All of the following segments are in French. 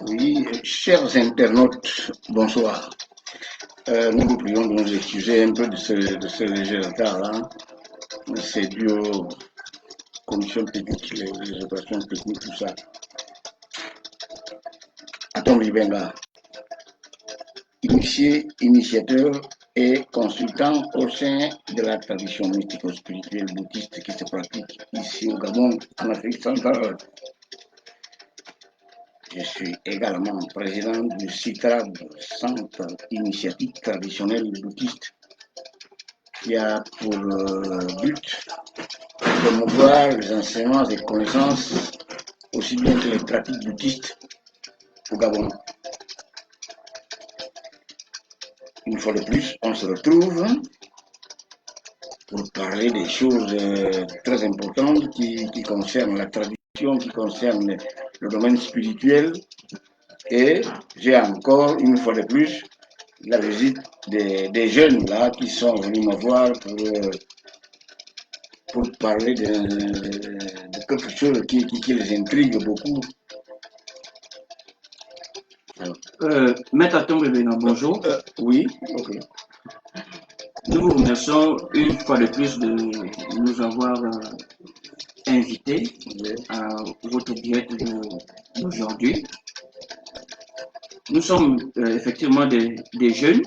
Oui, chers internautes, bonsoir. Nous vous prions de nous excuser un peu de ce léger retard-là. C'est dû aux conditions techniques, les opérations techniques, tout ça. Atom Libenga, initiateur et consultant au sein de la tradition mystico-spirituelle bouddhiste qui se pratique ici au Gabon, en Afrique centrale. Je suis également président du CITRAB, Centre Initiative Traditionnelle Bouddhiste, qui a pour but de promouvoir les enseignements et connaissances aussi bien que les pratiques bouddhistes au Gabon. Une fois de plus, on se retrouve pour parler des choses très importantes qui concernent la tradition, qui concernent le domaine spirituel. Et j'ai encore, une fois de plus, la visite des jeunes là qui sont venus me voir pour parler de quelque chose qui les intrigue beaucoup. Maître Atom Libenga, bonjour. Oui, ok. Nous vous remercions une fois de plus de nous avoir invités à votre direct d'aujourd'hui. Nous sommes effectivement des jeunes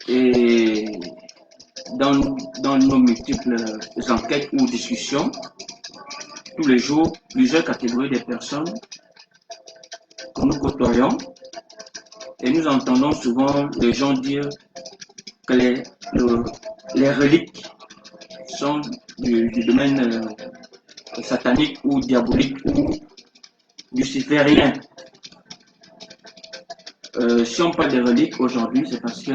et dans nos multiples enquêtes ou discussions, tous les jours, plusieurs catégories de personnes que nous côtoyons et nous entendons souvent les gens dire que les reliques sont du domaine satanique ou diabolique ou luciférien. Si on parle des reliques aujourd'hui, c'est parce que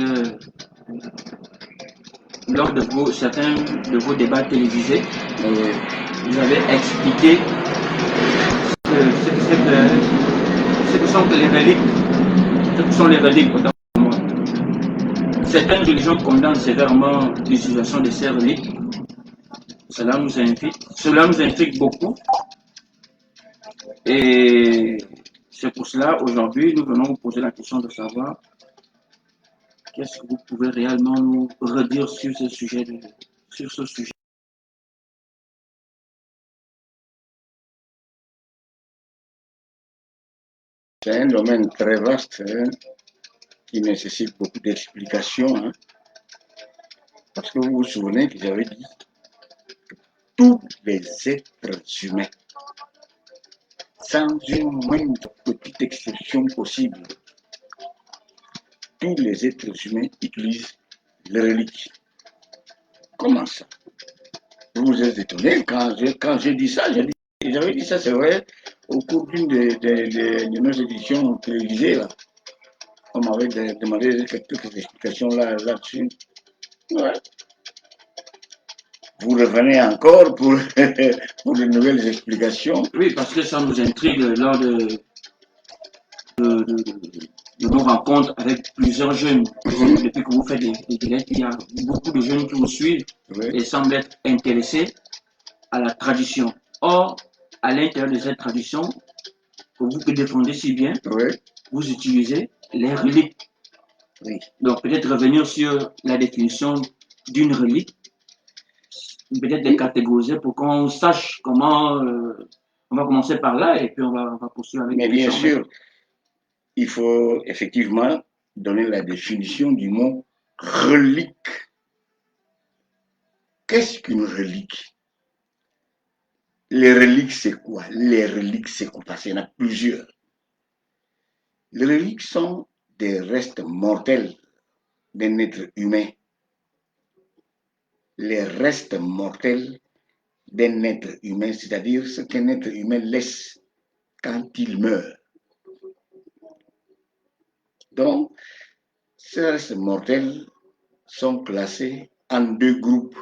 lors de certains de vos débats télévisés, vous avez expliqué ce que sont les reliques. Ce que sont les reliques. Certaines religions condamnent sévèrement l'utilisation de ces reliques. Cela nous intrigue beaucoup. Et c'est pour cela, aujourd'hui, nous venons vous poser la question de savoir qu'est-ce que vous pouvez réellement nous redire sur ce sujet. C'est un domaine très vaste qui nécessite beaucoup d'explications. Parce que vous vous souvenez que j'avais dit que tous les êtres humains, sans une moindre petite exception possible, tous les êtres humains utilisent les reliques. Comment ça? Vous vous êtes étonné quand j'ai dit ça, j'avais dit ça, c'est vrai, au cours d'une de nos éditions télévisées, là. On m'avait demandé quelques explications là-dessus. Ouais. Vous revenez encore pour de nouvelles explications. Oui, parce que ça nous intrigue lors de nos rencontres avec plusieurs jeunes. Depuis que vous faites des directs, il y a beaucoup de jeunes qui vous suivent et semblent être intéressés à la tradition. Or, à l'intérieur de cette tradition, que vous défendez si bien, vous utilisez les reliques. Oui. Donc, peut-être revenir sur la définition d'une relique, peut-être les catégoriser pour qu'on sache comment. On va commencer par là et puis on va poursuivre avec. Mais bien sûr, il faut effectivement donner la définition du mot relique. Qu'est-ce qu'une relique? Les reliques, c'est quoi? Les reliques, c'est quoi? Parce qu'il y en a plusieurs. Les reliques sont des restes mortels d'un être humain. Les restes mortels d'un être humain, c'est-à-dire ce qu'un être humain laisse quand il meurt. Donc, ces restes mortels sont classés en deux groupes.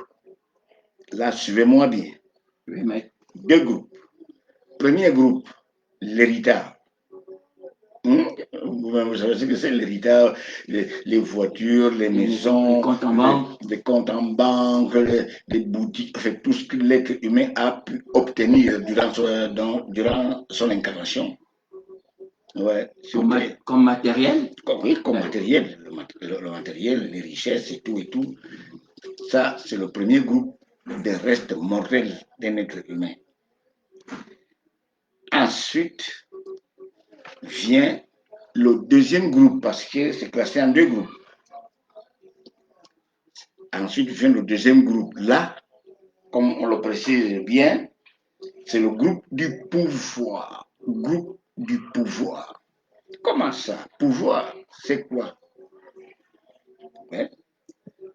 Là, suivez-moi bien. Deux groupes. Premier groupe, l'héritage. Vous vous savez ce que c'est l'héritage, les voitures, les maisons, les comptes en banque, les boutiques, enfin, tout ce que l'être humain a pu obtenir durant son incarnation. Ouais, comme matériel? Oui, comme matériel. Le matériel, les richesses et tout et tout. Ça, c'est le premier groupe des restes mortels d'un être humain. Ensuite vient le deuxième groupe, parce que c'est classé en deux groupes. Ensuite vient le deuxième groupe. Là, comme on le précise bien, c'est le groupe du pouvoir. Groupe du pouvoir. Comment ça? Pouvoir, c'est quoi? Ouais,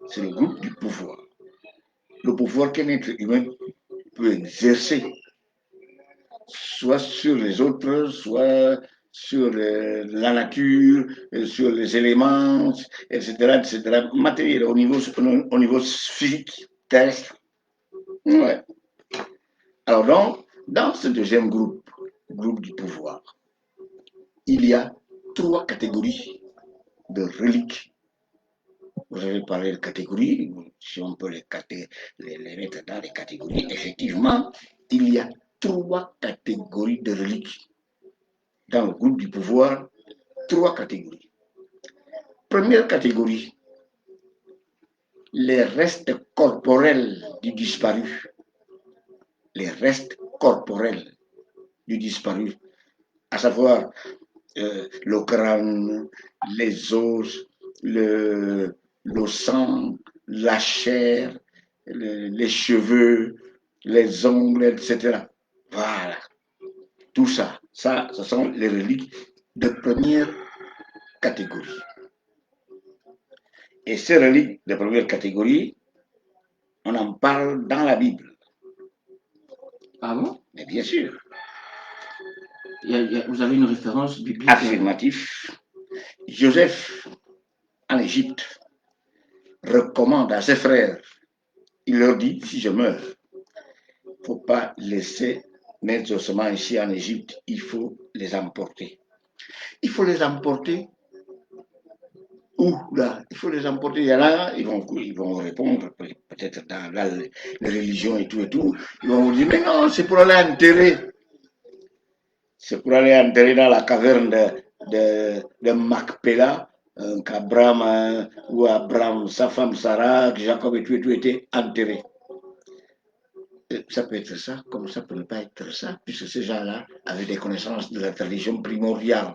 c'est le groupe du pouvoir. Le pouvoir qu'un être humain peut exercer, soit sur les autres, soit sur la nature, sur les éléments, etc., matériel, au niveau physique, terrestre. Ouais. Alors donc, dans ce deuxième groupe du pouvoir, il y a trois catégories de reliques. Vous avez parlé de catégories, si on peut les mettre dans les catégories, effectivement, il y a trois catégories de reliques. Dans le groupe du pouvoir, trois catégories. Première catégorie, les restes corporels du disparu. Les restes corporels du disparu, à savoir le crâne, les os, le sang, la chair, les cheveux, les ongles, etc. Voilà. Tout ça, ce sont les reliques de première catégorie. Et ces reliques de première catégorie, on en parle dans la Bible. Ah bon? Mais bien sûr. Vous avez une référence biblique? Affirmatif. Joseph, en Égypte, recommande à ses frères, il leur dit, si je meurs, il ne faut pas laisser mes ossements ici en Égypte, il faut les emporter. Il faut les emporter où là? Il faut les emporter. Il y en a, ils vont répondre, peut-être dans les religions et tout, ils vont vous dire, mais non, c'est pour aller enterrer. C'est pour aller enterrer dans la caverne de Macpéla, qu'Abraham, où Abraham, sa femme Sarah, Jacob et tout étaient enterrés. Ça peut être ça, comme ça peut ne pas être ça, puisque ces gens-là avaient des connaissances de la tradition primordiale.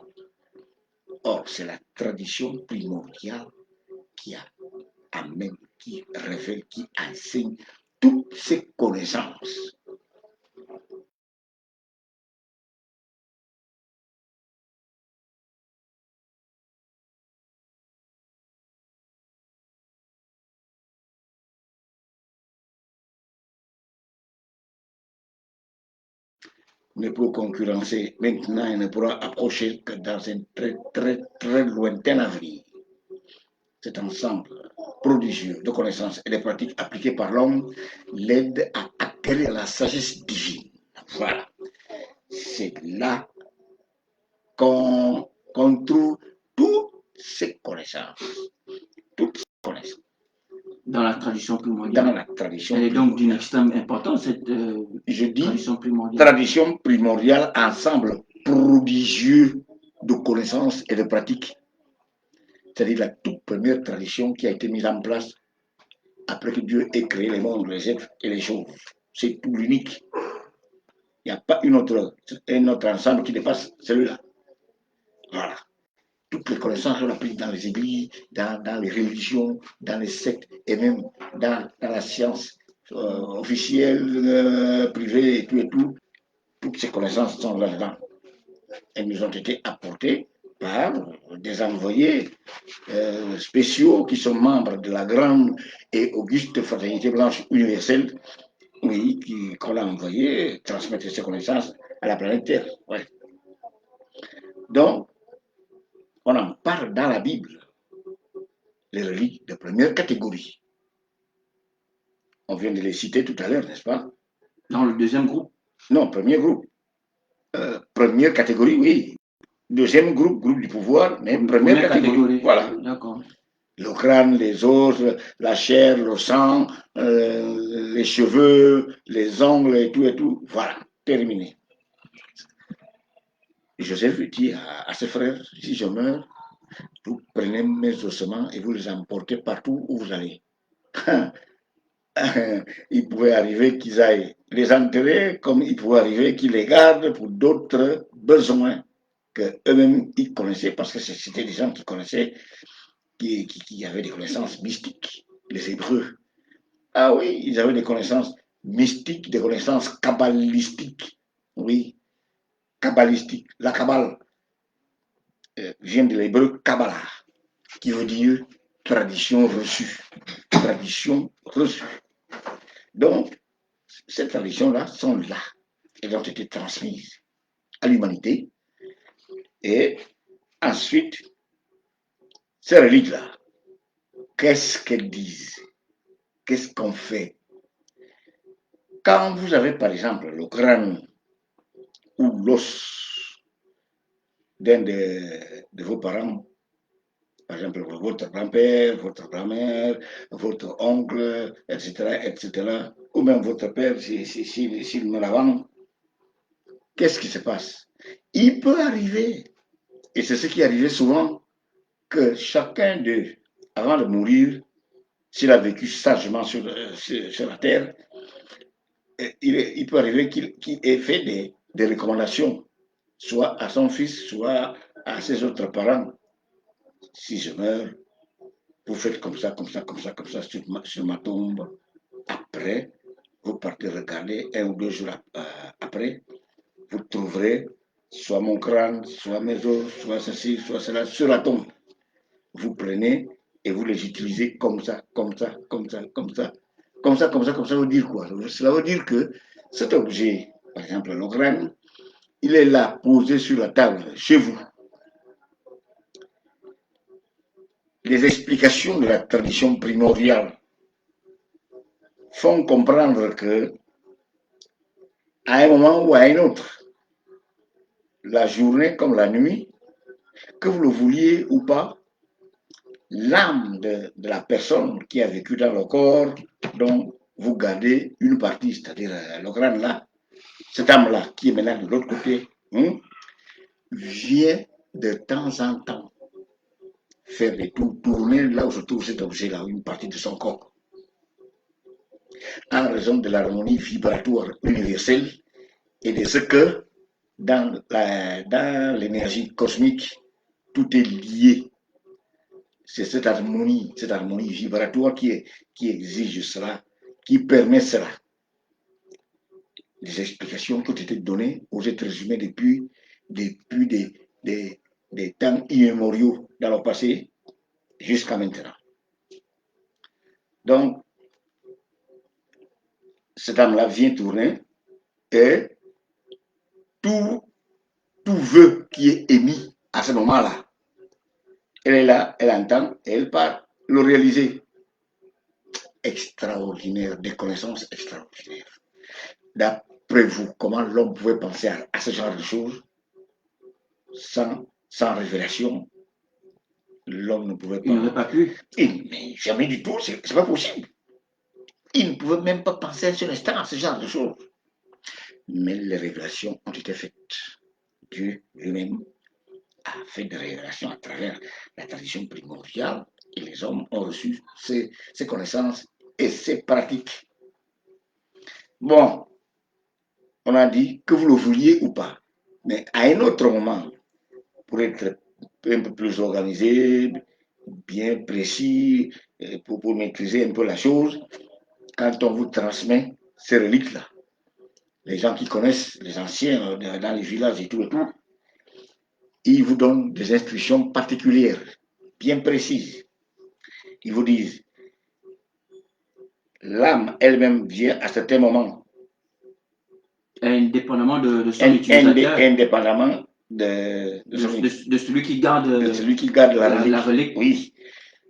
Or, c'est la tradition primordiale qui amène, qui révèle, qui enseigne toutes ces connaissances. Ne peut concurrencer maintenant et ne pourra approcher que dans un très, très, très lointain avenir. Cet ensemble prodigieux de connaissances et de pratiques appliquées par l'homme l'aide à acquérir la sagesse divine. Voilà. C'est là qu'on trouve toutes ces connaissances. Toutes ces connaissances. Dans la tradition primordiale. Dans la tradition Elle est donc d'une extrême importance, cette tradition primordiale. Tradition primordiale, ensemble prodigieux de connaissances et de pratiques. C'est-à-dire la toute première tradition qui a été mise en place après que Dieu ait créé les mondes, les êtres et les choses. C'est tout l'unique. Il n'y a pas un autre ensemble qui dépasse celui-là. Voilà. Toutes les connaissances sont apprises dans les églises, dans les religions, dans les sectes et même dans la science officielle, privée et tout. Toutes ces connaissances sont là-dedans. Elles nous ont été apportées par des envoyés spéciaux qui sont membres de la grande et auguste fraternité blanche universelle, oui, qu'on a envoyé transmettre ces connaissances à la planète Terre. Ouais. Donc, on en parle dans la Bible, les reliques de première catégorie. On vient de les citer tout à l'heure, n'est-ce pas? Dans le deuxième groupe? Non, premier groupe. Première catégorie, oui. Deuxième groupe, groupe du pouvoir, mais première catégorie. Voilà. D'accord. Le crâne, les os, la chair, le sang, les cheveux, les ongles et tout. Voilà, terminé. Joseph dit à ses frères, si je meurs, vous prenez mes ossements et vous les emportez partout où vous allez. Il pouvait arriver qu'ils aillent les enterrer, comme il pouvait arriver qu'ils les gardent pour d'autres besoins que eux-mêmes ils connaissaient, parce que c'était des gens qui connaissaient, qui avaient des connaissances mystiques, les Hébreux. Ah oui, ils avaient des connaissances mystiques, des connaissances kabbalistiques. Oui, kabbalistique. La kabbale vient de l'hébreu Kabbalah, qui veut dire tradition reçue. Tradition reçue. Donc, ces traditions-là sont là. Elles ont été transmises à l'humanité. Et ensuite, ces reliques-là, qu'est-ce qu'elles disent? Qu'est-ce qu'on fait? Quand vous avez, par exemple, le crâne ou l'os d'un de vos parents, par exemple votre grand-père, votre grand-mère, votre oncle, etc., ou même votre père, s'il me l'avant, qu'est-ce qui se passe? Il peut arriver, et c'est ce qui arrivait souvent, que chacun d'eux, avant de mourir, s'il a vécu sagement sur la terre, il peut arriver qu'il ait fait des recommandations, soit à son fils, soit à ses autres parents. Si je meurs, vous faites comme ça, comme ça, comme ça, comme ça sur ma tombe. Après, vous partez regarder 1 ou 2 jours après, vous trouverez soit mon crâne, soit mes os, soit ceci, soit cela sur la tombe. Vous prenez et vous les utilisez comme ça, comme ça, comme ça, comme ça. Comme ça, comme ça, comme ça veut dire quoi? Cela veut dire que cet objet, par exemple le crâne, il est là, posé sur la table, chez vous. Les explications de la tradition primordiale font comprendre que, à un moment ou à un autre, la journée comme la nuit, que vous le vouliez ou pas, l'âme de la personne qui a vécu dans le corps, dont vous gardez une partie, c'est-à-dire le crâne là, cette âme-là, qui est maintenant de l'autre côté, vient de temps en temps faire des tours, tourner là où se trouve cet objet-là, une partie de son corps, en raison de l'harmonie vibratoire universelle et de ce que dans l'énergie cosmique, tout est lié. C'est cette harmonie vibratoire qui exige cela, qui permet cela. Les explications qui ont été données aux êtres humains depuis des temps immémoriaux dans le passé jusqu'à maintenant. Donc, cette âme-là vient tourner et tout vœu qui est émis à ce moment-là, elle est là, elle entend et elle part le réaliser. Extraordinaire, des connaissances extraordinaires. D'après vous, comment l'homme pouvait penser à ce genre de choses sans révélation? L'homme ne pouvait pas. Il n'aurait pas pu. Mais jamais du tout, c'est pas possible. Il ne pouvait même pas penser un seul instant à ce genre de choses. Mais les révélations ont été faites. Dieu lui-même a fait des révélations à travers la tradition primordiale et les hommes ont reçu ces connaissances et ces pratiques. Bon, on a dit que vous le vouliez ou pas. Mais à un autre moment, pour être un peu plus organisé, bien précis, pour maîtriser un peu la chose, quand on vous transmet ces reliques-là, les gens qui connaissent, les anciens dans les villages et tout, ils vous donnent des instructions particulières, bien précises. Ils vous disent, l'âme elle-même vient à certains moments. Indépendamment de son utilisateur. Indépendamment de celui qui garde, la relique. Oui.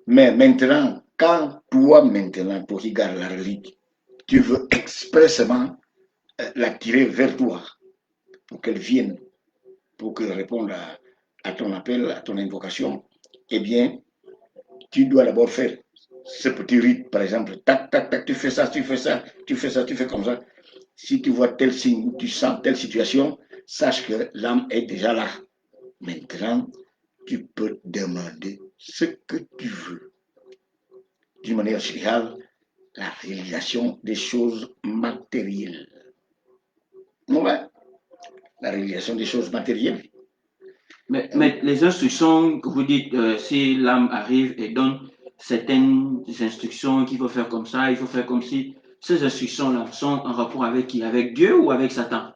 Mais maintenant, quand toi qui gardes la relique, tu veux expressément l'attirer vers toi pour qu'elle vienne, pour qu'elle réponde à ton appel, à ton invocation, eh bien, tu dois d'abord faire ce petit rite, par exemple. Tac, tac, tac, tu fais ça, tu fais ça, tu fais ça, tu fais comme ça. Si tu vois tel signe, tu sens telle situation, sache que l'âme est déjà là. Maintenant, tu peux demander ce que tu veux. D'une manière générale, la réalisation des choses matérielles. Ouais, la réalisation des choses matérielles. Mais les instructions que vous dites, si l'âme arrive et donne certaines instructions qu'il faut faire comme ça, il faut faire comme si, ces instructions-là sont en rapport avec qui? Avec Dieu ou avec Satan?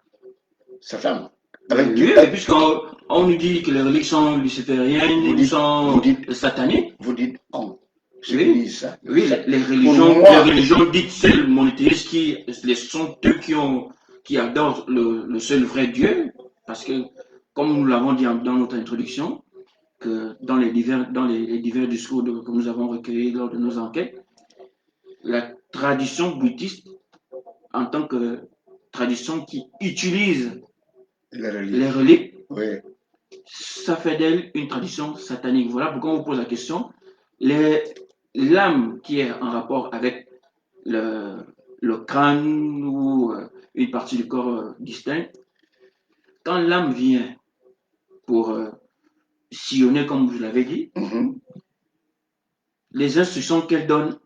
Satan. Avec Dieu, mais puisqu'on nous dit que les reliques sont lucifériennes ou sont sataniques. Vous dites on. Oui, ça. Oui, les religions dites seules monothéistes sont eux qui adorent le seul vrai Dieu, parce que, comme nous l'avons dit dans notre introduction, que dans les divers discours que nous avons recueillis lors de nos enquêtes, la tradition bouddhiste, en tant que tradition qui utilise les reliques, oui. Ça fait d'elle une tradition satanique. Voilà pourquoi on vous pose la question. L'âme qui est en rapport avec le crâne ou une partie du corps distincte, quand l'âme vient pour sillonner, comme vous l'avez dit, les instructions qu'elle donne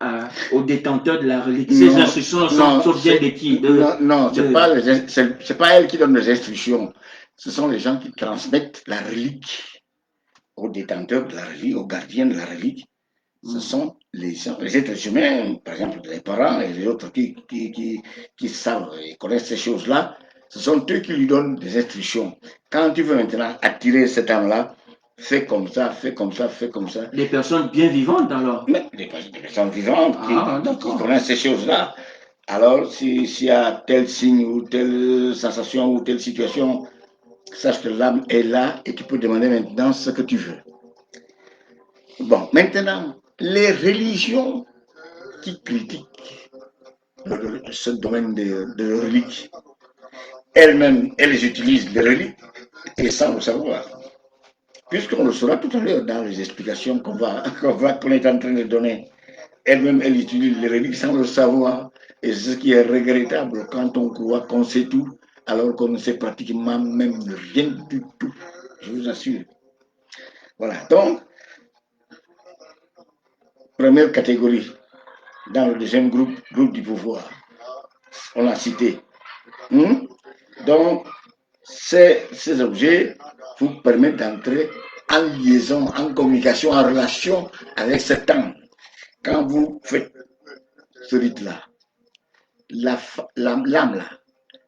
au détenteur de la relique, ces instructions sont bien de qui? Non, c'est pas elle qui donne les instructions. Ce sont les gens qui transmettent la relique au détenteur de la relique, au gardien de la relique. Ce sont les êtres humains, par exemple les parents et les autres qui savent et connaissent ces choses-là. Ce sont eux qui lui donnent des instructions. Quand tu veux maintenant attirer cet âme-là, fais comme ça, fais comme ça, fais comme ça. Des personnes bien vivantes alors? Mais des personnes vivantes qui connaissent ces choses-là. Alors, s'il y a tel signe ou telle sensation ou telle situation, sache que l'âme est là et tu peux demander maintenant ce que tu veux. Bon, maintenant, les religions qui critiquent ce domaine de reliques, elles-mêmes, elles utilisent les reliques et sans le savoir. Puisqu'on le saura tout à l'heure dans les explications qu'on est en train de donner. Elles-mêmes, elles utilisent les reliques sans le savoir. Et c'est ce qui est regrettable quand on croit qu'on sait tout, alors qu'on ne sait pratiquement même rien du tout. Je vous assure. Voilà. Donc, première catégorie, dans le deuxième groupe du pouvoir. On l'a cité. Donc, ces objets vous permettent d'entrer en liaison, en communication, en relation avec cet âme. Quand vous faites ce rite-là, l'âme là,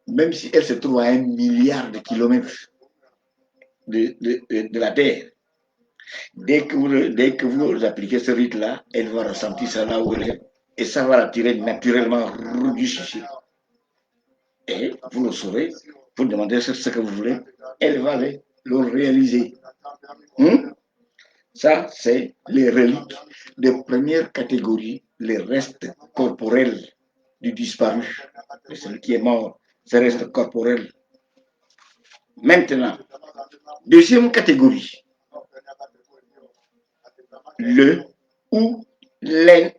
même si elle se trouve à 1 milliard de kilomètres de la Terre, dès que vous appliquez ce rite-là, elle va ressentir ça là où elle est, et ça va l'attirer naturellement du chichi. Et vous le saurez, vous demandez ce que vous voulez, elle va le réaliser. Ça, c'est les reliques de première catégorie, les restes corporels du disparu, de celui qui est mort, ces restes corporels. Maintenant, deuxième catégorie, le ou les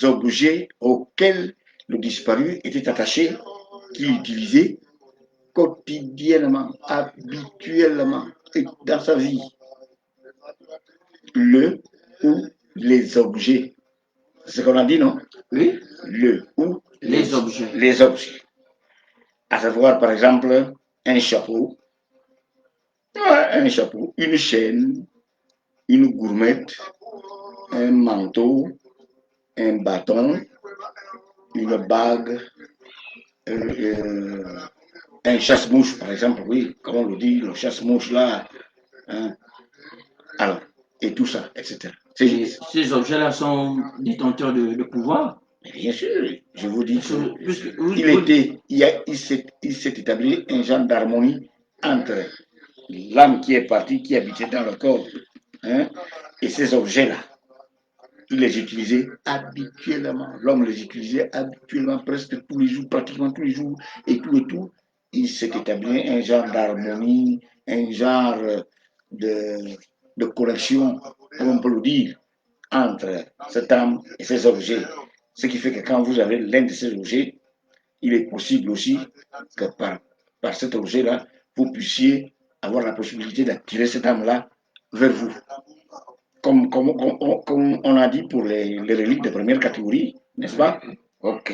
objets auxquels le disparu était attaché, qu'il utilisait quotidiennement, habituellement, et dans sa vie. Le ou les objets. C'est ce qu'on a dit, non? Oui. Le ou les objets. Les objets. À savoir, par exemple, un chapeau, une chaîne, une gourmette, un manteau, un bâton, une bague, un chasse-mouche, par exemple, oui, comme on le dit, le chasse-mouche là. Hein. Alors, et tout ça, etc. Ces objets-là sont détenteurs de pouvoir? Mais bien sûr, je vous dis qu'il s'est établi un genre d'harmonie entre l'âme qui est partie, qui habitait dans le corps, hein, et ces objets-là. Il les utilisait habituellement. L'homme les utilisait habituellement, presque tous les jours, pratiquement tous les jours, et tout. Il s'est établi un genre d'harmonie, un genre de connexion, comme on peut le dire, entre cette âme et ces objets. Ce qui fait que quand vous avez l'un de ces objets, il est possible aussi que par cet objet-là, vous puissiez avoir la possibilité d'attirer cette âme-là vers vous. Comme on a dit pour les reliques de première catégorie, n'est-ce pas? Ok.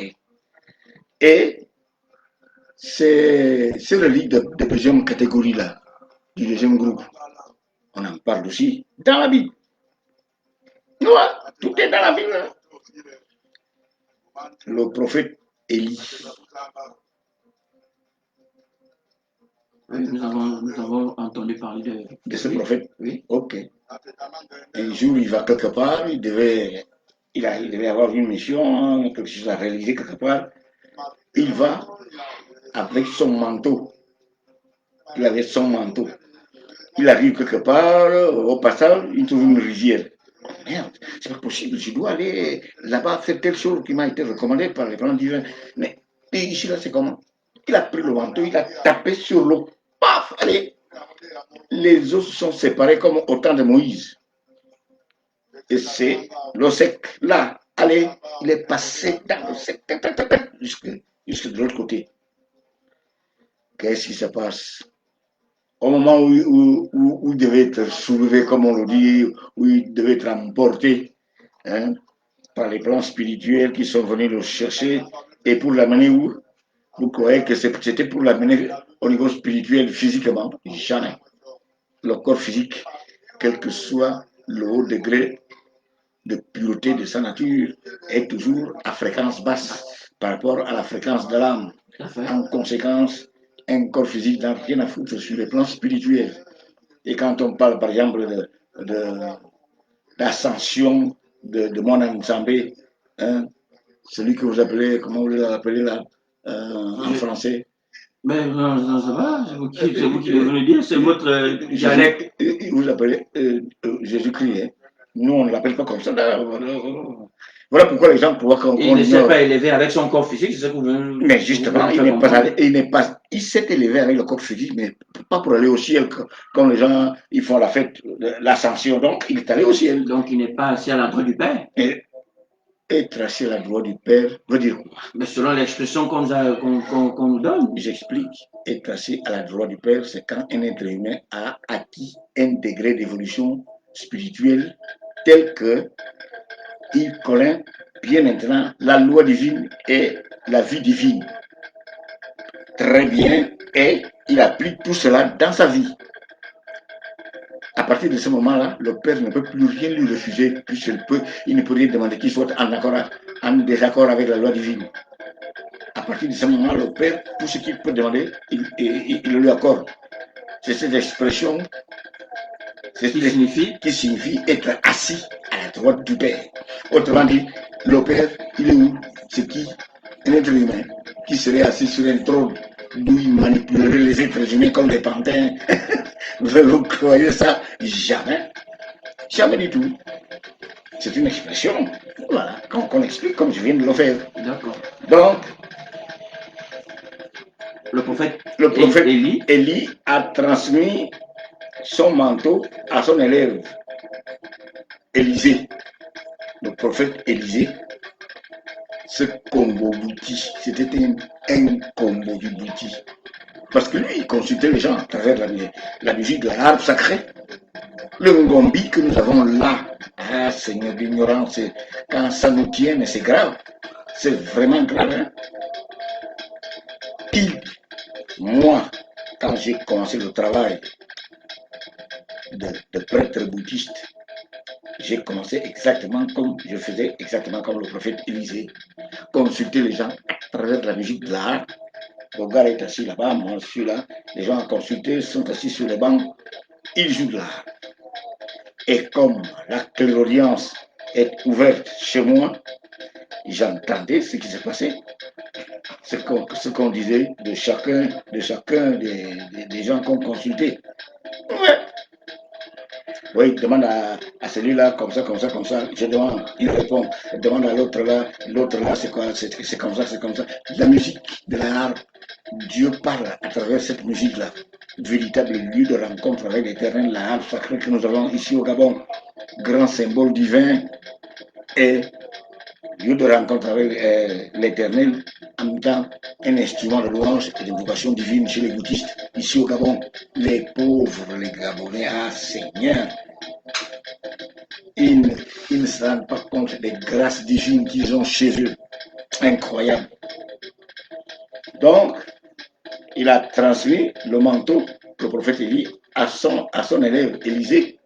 Et ces reliques de deuxième catégorie-là, du deuxième groupe, on en parle aussi dans la Bible. Ouais, tout est dans la Bible. Le prophète Élie. Oui, nous avons entendu parler de ce prophète. Oui. Ok. Un jour, il va quelque part, il devait avoir une mission, quelque chose à réaliser quelque part. Il va avec son manteau. Il avait son manteau. Il arrive quelque part, au passage, il trouve une rivière. Merde, c'est pas possible, je dois aller là-bas faire telle chose qui m'a été recommandée par les plans divins. Mais et ici, là, c'est comment? Il a pris le manteau, il a tapé sur l'eau. Paf, allez, les eaux se sont séparées comme au temps de Moïse. Et c'est l'eau sec. Là, allez, il est passé dans l'eau sec, jusque de l'autre côté. Qu'est-ce qui se passe? Au moment où il devait être soulevé, comme on le dit, où il devait être emporté, hein, par les plans spirituels qui sont venus le chercher, et pour l'amener où? Vous croyez que c'était pour l'amener au niveau spirituel, physiquement? Jamais. Le corps physique, quel que soit le haut degré de pureté de sa nature, est toujours à fréquence basse par rapport à la fréquence de l'âme. En conséquence, un corps physique n'a rien à foutre sur le plan spirituel. Et quand on parle, par exemple, d'ascension de mon ensemble, hein, celui que vous appelez, comment vous l'appelez là, en français? Mais non, ça va, c'est vous qui devez le dire, c'est votre dialecte. Vous appelez Jésus-Christ, hein? Nous, on ne l'appelle pas comme ça. Voilà pourquoi les gens croient qu'on Il ne s'est pas élevé avec son corps physique, c'est ça que vous venez. Mais justement, il s'est élevé avec le corps physique, mais pas pour aller au ciel, comme les gens, ils font la fête, l'ascension. Donc, il est allé au ciel. Donc, il n'est pas assis à la droite du Père. Et être assis à la droite du Père veut dire quoi? Mais selon l'expression qu'on nous donne. J'explique. Être assis à la droite du Père, c'est quand un être humain a acquis un degré d'évolution spirituelle tel que il connaît bien maintenant la loi divine et la vie divine. Très bien, et il applique tout cela dans sa vie. À partir de ce moment-là, le Père ne peut plus rien lui refuser, puisqu'il ne peut rien demander qu'il soit en désaccord avec la loi divine. À partir de ce moment, le Père, tout ce qu'il peut demander, il le lui accorde. C'est cette expression qui signifie être assis à la droite du Père. Autrement dit, le Père, il est où? C'est qui? Un être humain qui serait assis sur un trône d'où il manipulerait les êtres humains comme des pantins. Vous croyez ça? Jamais. Jamais du tout. C'est une expression, voilà, qu'on explique comme je viens de le faire. D'accord. Donc, le prophète Élie a transmis son manteau à son élève, Élisée. Le prophète Élisée, ce combo bouti, c'était un combo du bouti. Parce que lui, il consultait les gens à travers la musique de la harpe sacrée. Le ngombi que nous avons là, ah Seigneur d'ignorance, quand ça nous tient, mais c'est grave. C'est vraiment grave. Hein? Pile, moi, quand j'ai commencé le travail de prêtre bouddhiste, j'ai commencé exactement comme je faisais, exactement comme le prophète Élisée. Consulter les gens à travers la musique de l'art. Le gars est assis là-bas, moi je suis là. Les gens à consulter sont assis sur les bancs. Ils jouent de l'art. Et comme la clairaudience est ouverte chez moi, j'entendais ce qui se passait. Ce qu'on disait de chacun des gens qu'on consultait. Ouais. Oui, demande à celui-là, comme ça. Je demande, il répond. Je demande à l'autre là, c'est quoi? C'est comme ça. La musique de la harpe, Dieu parle à travers cette musique-là. véritable lieu de rencontre avec l'Éternel, la halle sacrée que nous avons ici au Gabon, grand symbole divin et lieu de rencontre avec l'Éternel, en même temps un instrument de louange et d'invocation divine chez les bouddhistes ici au Gabon. Les pauvres, les Gabonais, ah Seigneur, ils ne se rendent pas compte des grâces divines qu'ils ont chez eux. Incroyable. Donc, il a transmis le manteau, le prophète Élie, à son élève Élisée.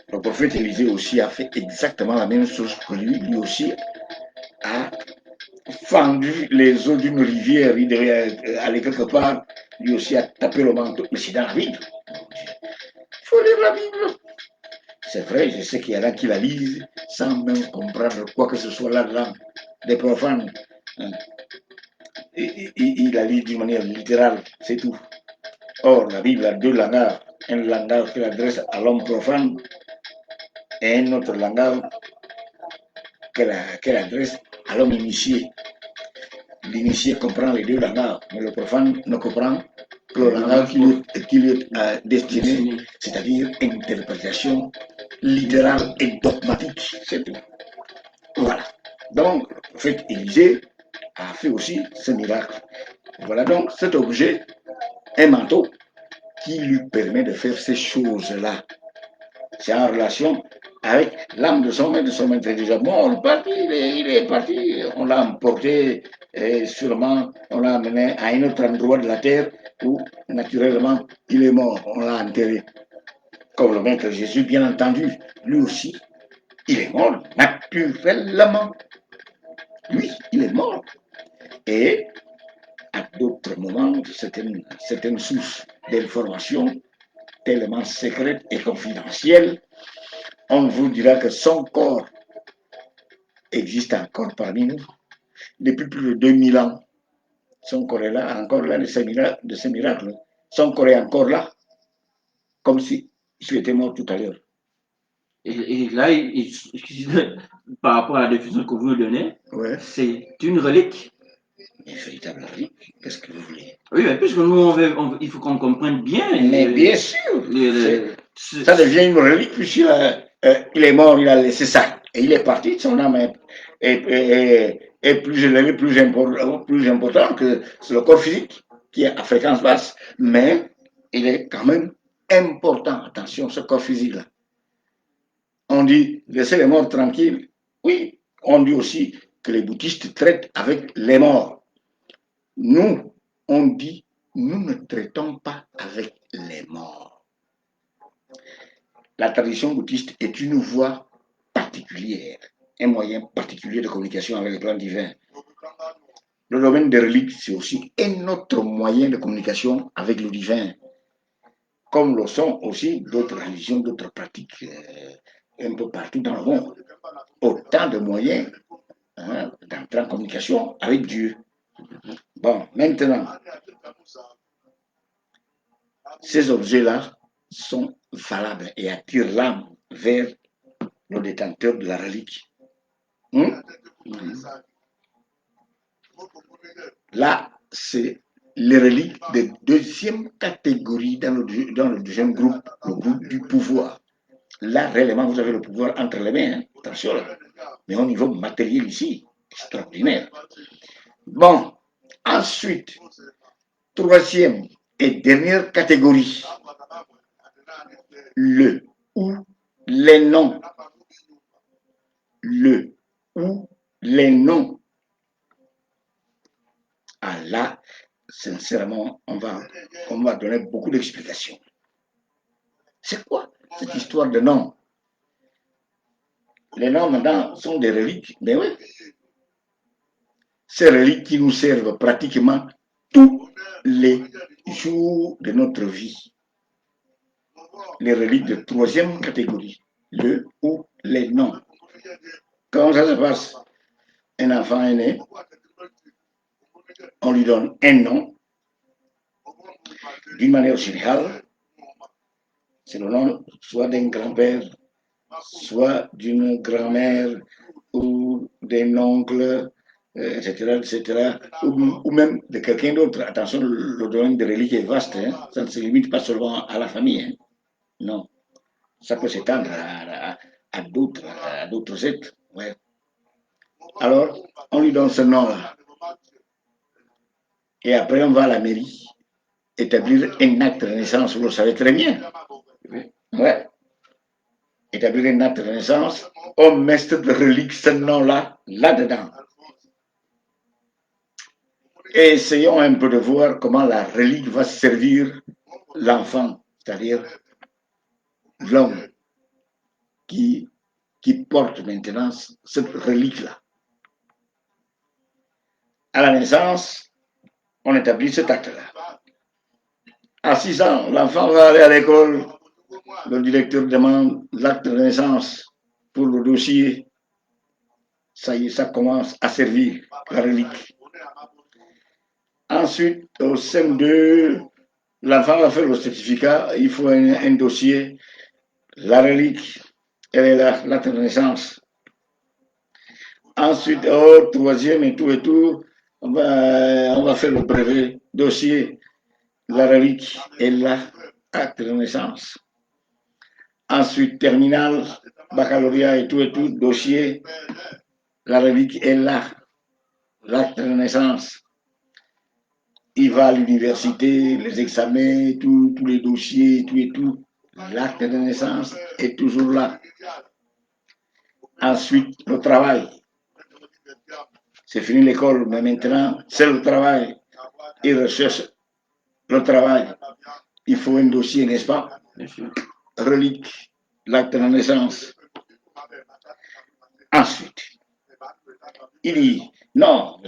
Le prophète Élisée aussi a fait exactement la même chose que lui. Lui aussi a fendu les eaux d'une rivière. Il devait aller quelque part. Lui aussi a tapé le manteau. Mais c'est dans la Bible. Il faut lire la Bible. C'est vrai, je sais qu'il y en a qui la lisent sans même comprendre quoi que ce soit là-dedans. Des profanes. Il la lit d'une manière littérale, c'est tout. Or, la Bible a deux langages. Un langage qu'elle adresse à l'homme profane et un autre langage qu'elle adresse à l'homme initié. L'initié comprend les deux langages, mais le profane ne comprend que le langage qui lui est destiné, c'est-à-dire interprétation littérale et dogmatique, c'est tout. Voilà. Donc, le prophète Élisée a fait aussi ce miracle. Voilà donc cet objet, un manteau, qui lui permet de faire ces choses-là. C'est en relation avec l'âme de son maître. Son maître est déjà mort, il est parti, on l'a emporté et sûrement on l'a amené à un autre endroit de la terre où naturellement il est mort, on l'a enterré. Comme le maître Jésus, bien entendu, lui aussi, il est mort naturellement. Lui, il est mort. Et à d'autres moments, certaines sources d'informations tellement secrète et confidentielle, on vous dira que son corps existe encore parmi nous depuis plus de 2000 ans. Son corps est là, encore là de ces miracles. Son corps est encore là, comme si il était mort tout à l'heure. Et là, par rapport à la définition que vous donnez, ouais, c'est une relique. Une véritable relique, qu'est-ce que vous voulez? Oui, mais puisque nous, il faut qu'on comprenne bien. Mais bien sûr, ça devient une relique, puisqu'il est mort, il a laissé ça. Et il est parti, son âme est plus élevée, plus important que le corps physique, qui est à fréquence basse. Mais il est quand même important, attention, ce corps physique-là. On dit, laissez les morts tranquilles. Oui, on dit aussi que les bouddhistes traitent avec les morts. Nous, on dit, nous ne traitons pas avec les morts. La tradition bouddhiste est une voie particulière, un moyen particulier de communication avec le plan divin. Le domaine des reliques, c'est aussi un autre moyen de communication avec le divin, comme le sont aussi d'autres religions, d'autres pratiques un peu partout dans le monde. Autant de moyens d'entrer en communication avec Dieu. Bon, maintenant, ces objets-là sont valables et attirent l'âme vers le détenteur de la relique. Là, c'est les reliques de deuxième catégorie dans le deuxième groupe, le groupe du pouvoir. Là, réellement, vous avez le pouvoir entre les mains, attention là. Mais au niveau matériel ici, extraordinaire. Bon, ensuite, troisième et dernière catégorie, le ou les noms. Le ou les noms. Ah là, sincèrement, on va donner beaucoup d'explications. C'est quoi cette histoire de noms? Les noms maintenant sont des reliques, mais oui. Ces reliques qui nous servent pratiquement tous les jours de notre vie. Les reliques de troisième catégorie, le ou les noms. Comment ça se passe? Un enfant est né, on lui donne un nom. D'une manière générale, c'est le nom soit d'un grand-père, soit d'une grand-mère ou d'un oncle etc., etc., ou même de quelqu'un d'autre. Attention, le domaine des reliques est vaste, hein. Ça ne se limite pas seulement à la famille. Hein. Non, ça peut s'étendre à d'autres êtres. Ouais. Alors, on lui donne ce nom-là. Et après, on va à la mairie établir un acte de naissance, vous le savez très bien. Ouais. Établir un acte de naissance, on met cette relique, ce nom-là, là-dedans. Et essayons un peu de voir comment la relique va servir l'enfant, c'est-à-dire l'homme qui porte maintenant cette relique-là. À la naissance, on établit cet acte-là. À 6 ans, l'enfant va aller à l'école, le directeur demande l'acte de naissance pour le dossier. Ça y est, ça commence à servir la relique. Ensuite, au CM2, l'enfant va faire le certificat, il faut un dossier, la relique, elle est là, l'acte de naissance. Ensuite, au troisième et tout, on va faire le brevet, dossier, la relique est là, acte de naissance. Ensuite, terminal, baccalauréat et tout, dossier, la relique est là, l'acte de naissance. Il va à l'université, les examens, tous les dossiers, tout. L'acte de naissance est toujours là. Ensuite, le travail. C'est fini l'école, mais maintenant, c'est le travail. Il recherche le travail. Il faut un dossier, n'est-ce pas? Relique, l'acte de naissance. Ensuite, il dit, non,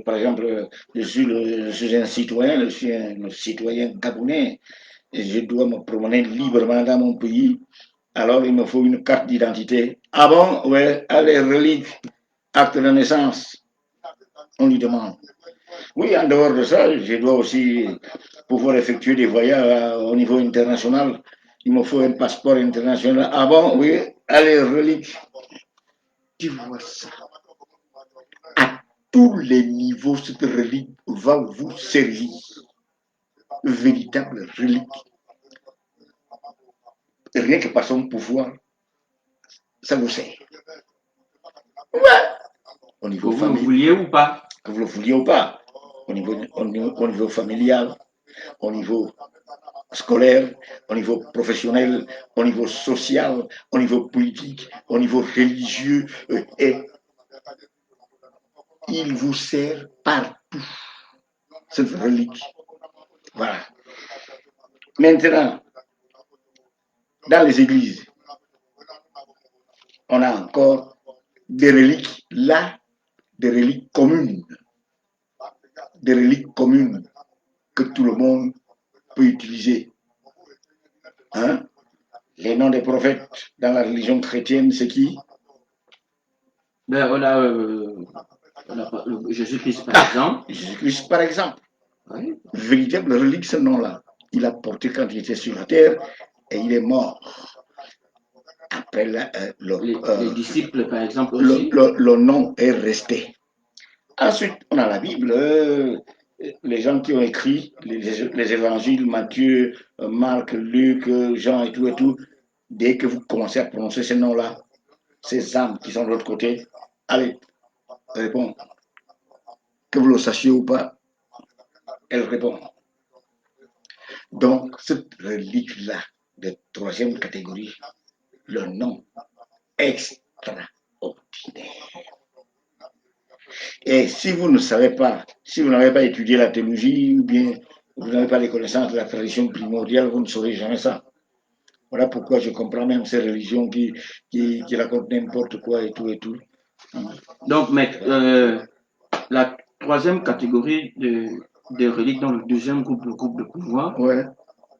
par exemple, je suis un citoyen, je suis un citoyen gabonais, et je dois me promener librement dans mon pays, alors il me faut une carte d'identité. Ah bon? Ouais, allez, relique, acte de naissance, on lui demande. Oui, en dehors de ça, je dois aussi pouvoir effectuer des voyages au niveau international. Il me faut un passeport international. Ah bon? Oui, allez, relique. Tu vois ça. À tous les niveaux, cette relique va vous servir. Véritable relique. Rien que par son pouvoir, ça vous sert. Ouais. Au niveau que vous le vouliez ou pas. Que vous le vouliez ou pas. Au niveau familial, au niveau scolaire, au niveau professionnel, au niveau social, au niveau politique, au niveau religieux, et il vous sert partout, cette relique. Voilà. Maintenant, dans les églises, on a encore des reliques là, des reliques communes que tout le monde peut utiliser. Hein? Les noms des prophètes dans la religion chrétienne, c'est qui? Ben, on a Jésus-Christ, par exemple. Jésus-Christ, par exemple. Oui. Véritable relique, ce nom-là. Il a porté quand il était sur la terre et il est mort. Après, les disciples, par exemple, aussi. Le nom est resté. Ensuite, on a la Bible. Les gens qui ont écrit les évangiles, Matthieu, Marc, Luc, Jean et tout, dès que vous commencez à prononcer ces noms-là, ces âmes qui sont de l'autre côté, allez, répondez. Que vous le sachiez ou pas, elles répondent. Donc, cette relique-là, de troisième catégorie, le nom extraordinaire. Et si vous ne savez pas, si vous n'avez pas étudié la théologie, ou bien vous n'avez pas les connaissances de la tradition primordiale, vous ne saurez jamais ça. Voilà pourquoi je comprends même ces religions qui racontent n'importe quoi et tout. Donc, mais la troisième catégorie de reliques dans le deuxième groupe, le groupe de pouvoir, ouais.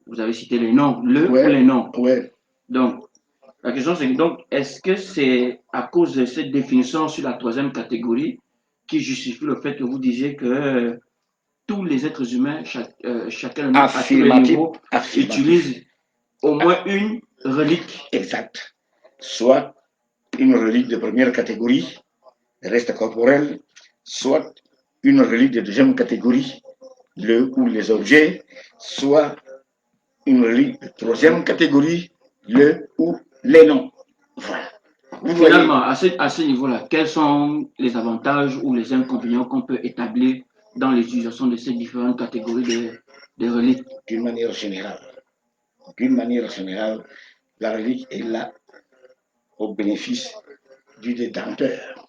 Vous avez cité les noms, ou les noms. Ouais. Donc, la question c'est donc, est-ce que c'est à cause de cette définition sur la troisième catégorie qui justifie le fait que vous disiez que tous les êtres humains, chacun à tous les niveaux, utilisent au moins une relique? Exact. Soit une relique de première catégorie, reste corporelle, soit une relique de deuxième catégorie, le ou les objets, soit une relique de troisième catégorie, le ou les noms. Voilà. Vous Finalement, voyez, à ce niveau-là, quels sont les avantages ou les inconvénients qu'on peut établir dans l'utilisation de ces différentes catégories de reliques? d'une manière générale, la relique est là au bénéfice du détenteur.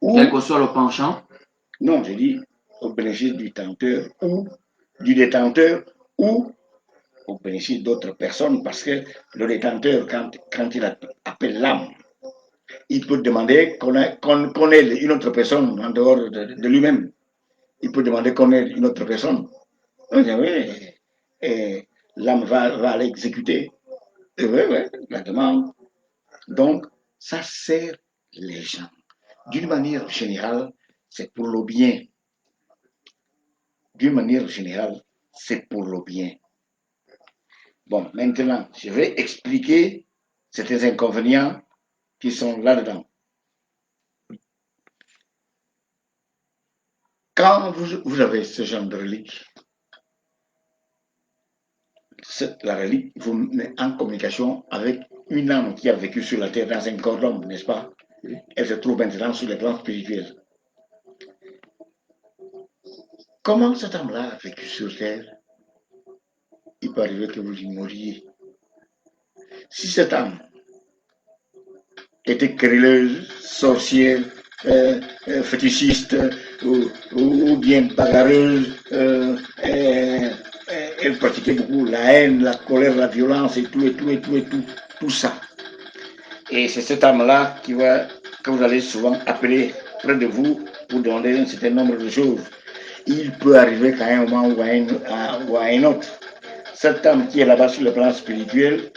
Quel Ou, que soit le penchant? non, je dis au bénéfice du détenteur ou du détenteur ou au bénéfice d'autres personnes, parce que le détenteur, quand il appelle l'âme, il peut demander qu'on aide une autre personne en dehors de lui-même. Il peut demander qu'on aide une autre personne. Et l'âme va aller exécuter. Oui, la demande. Donc, ça sert les gens. D'une manière générale, c'est pour le bien. D'une manière générale, c'est pour le bien. Bon, maintenant, je vais expliquer certains inconvénients qui sont là-dedans. Quand vous avez ce genre de relique, la relique vous met en communication avec une âme qui a vécu sur la terre dans un corps d'homme, n'est-ce pas? Elle se trouve maintenant sur les plans spirituels. Comment cette âme-là a vécu sur terre? Il peut arriver que vous ignoriez. Si cette âme était querelleuse, sorcière, fétichiste ou bien bagarreuse, elle pratiquait beaucoup la haine, la colère, la violence et tout ça. Et c'est cette âme-là que vous allez souvent appeler près de vous pour demander un certain nombre de choses. Il peut arriver qu'à un moment ou à un autre, cette âme qui est là-bas sur le plan spirituel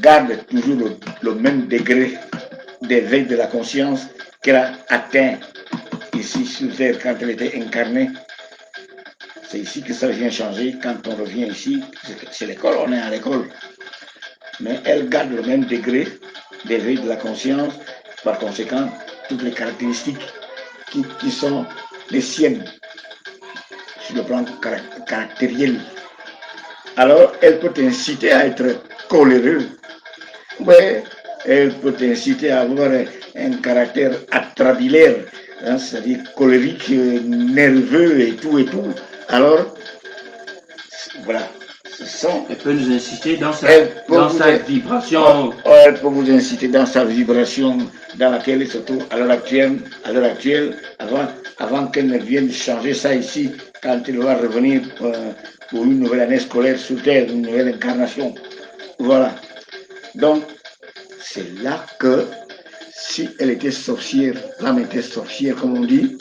garde toujours le même degré d'éveil de la conscience qu'elle a atteint ici sur Terre quand elle était incarnée. C'est ici que ça vient changer. Quand on revient ici, c'est l'école, on est à l'école. Mais elle garde le même degré d'éveil de la conscience, par conséquent, toutes les caractéristiques qui sont les siennes sur le plan caractériel. Alors, elle peut t'inciter à être coléreux. Ouais, elle peut t'inciter à avoir un caractère atrabilaire, hein, c'est-à-dire colérique, nerveux et tout. Alors, voilà. Elle peut nous inciter dans sa vibration. Elle peut vous inciter dans sa vibration dans laquelle elle se trouve à l'heure actuelle, avant qu'elle ne vienne changer ça ici, quand elle va revenir pour une nouvelle année scolaire sur Terre, une nouvelle incarnation. Voilà. Donc, c'est là que, si elle était sorcière, l'âme était sorcière, comme on dit,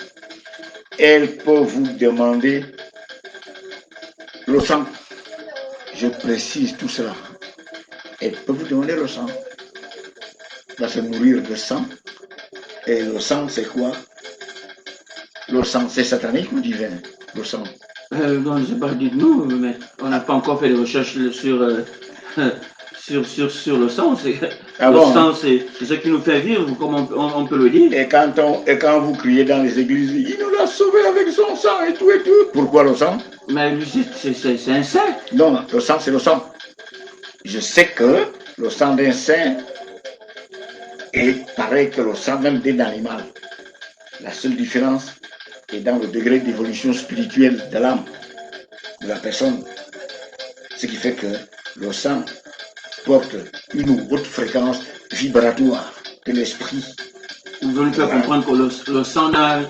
elle peut vous demander le sang. Je précise tout cela. Elle peut vous demander le sang. Elle va se nourrir de sang. Et le sang, c'est quoi? Le sang, c'est satanique ou divin? Le sang. Non, je ne sais pas, dites-nous, mais on n'a pas encore fait de recherches sur sur le sang. Le sang, c'est ce qui nous fait vivre, comme on peut le dire. Et quand vous criez dans les églises, il nous l'a sauvé avec son sang et tout. Pourquoi le sang? Mais c'est un saint. Non, le sang, c'est le sang. Je sais que le sang d'un saint est pareil que le sang même d'un animal. La seule différence est dans le degré d'évolution spirituelle de l'âme, de la personne. Ce qui fait que le sang porte une haute fréquence vibratoire de l'esprit. Vous voulez faire comprendre que le sang n'a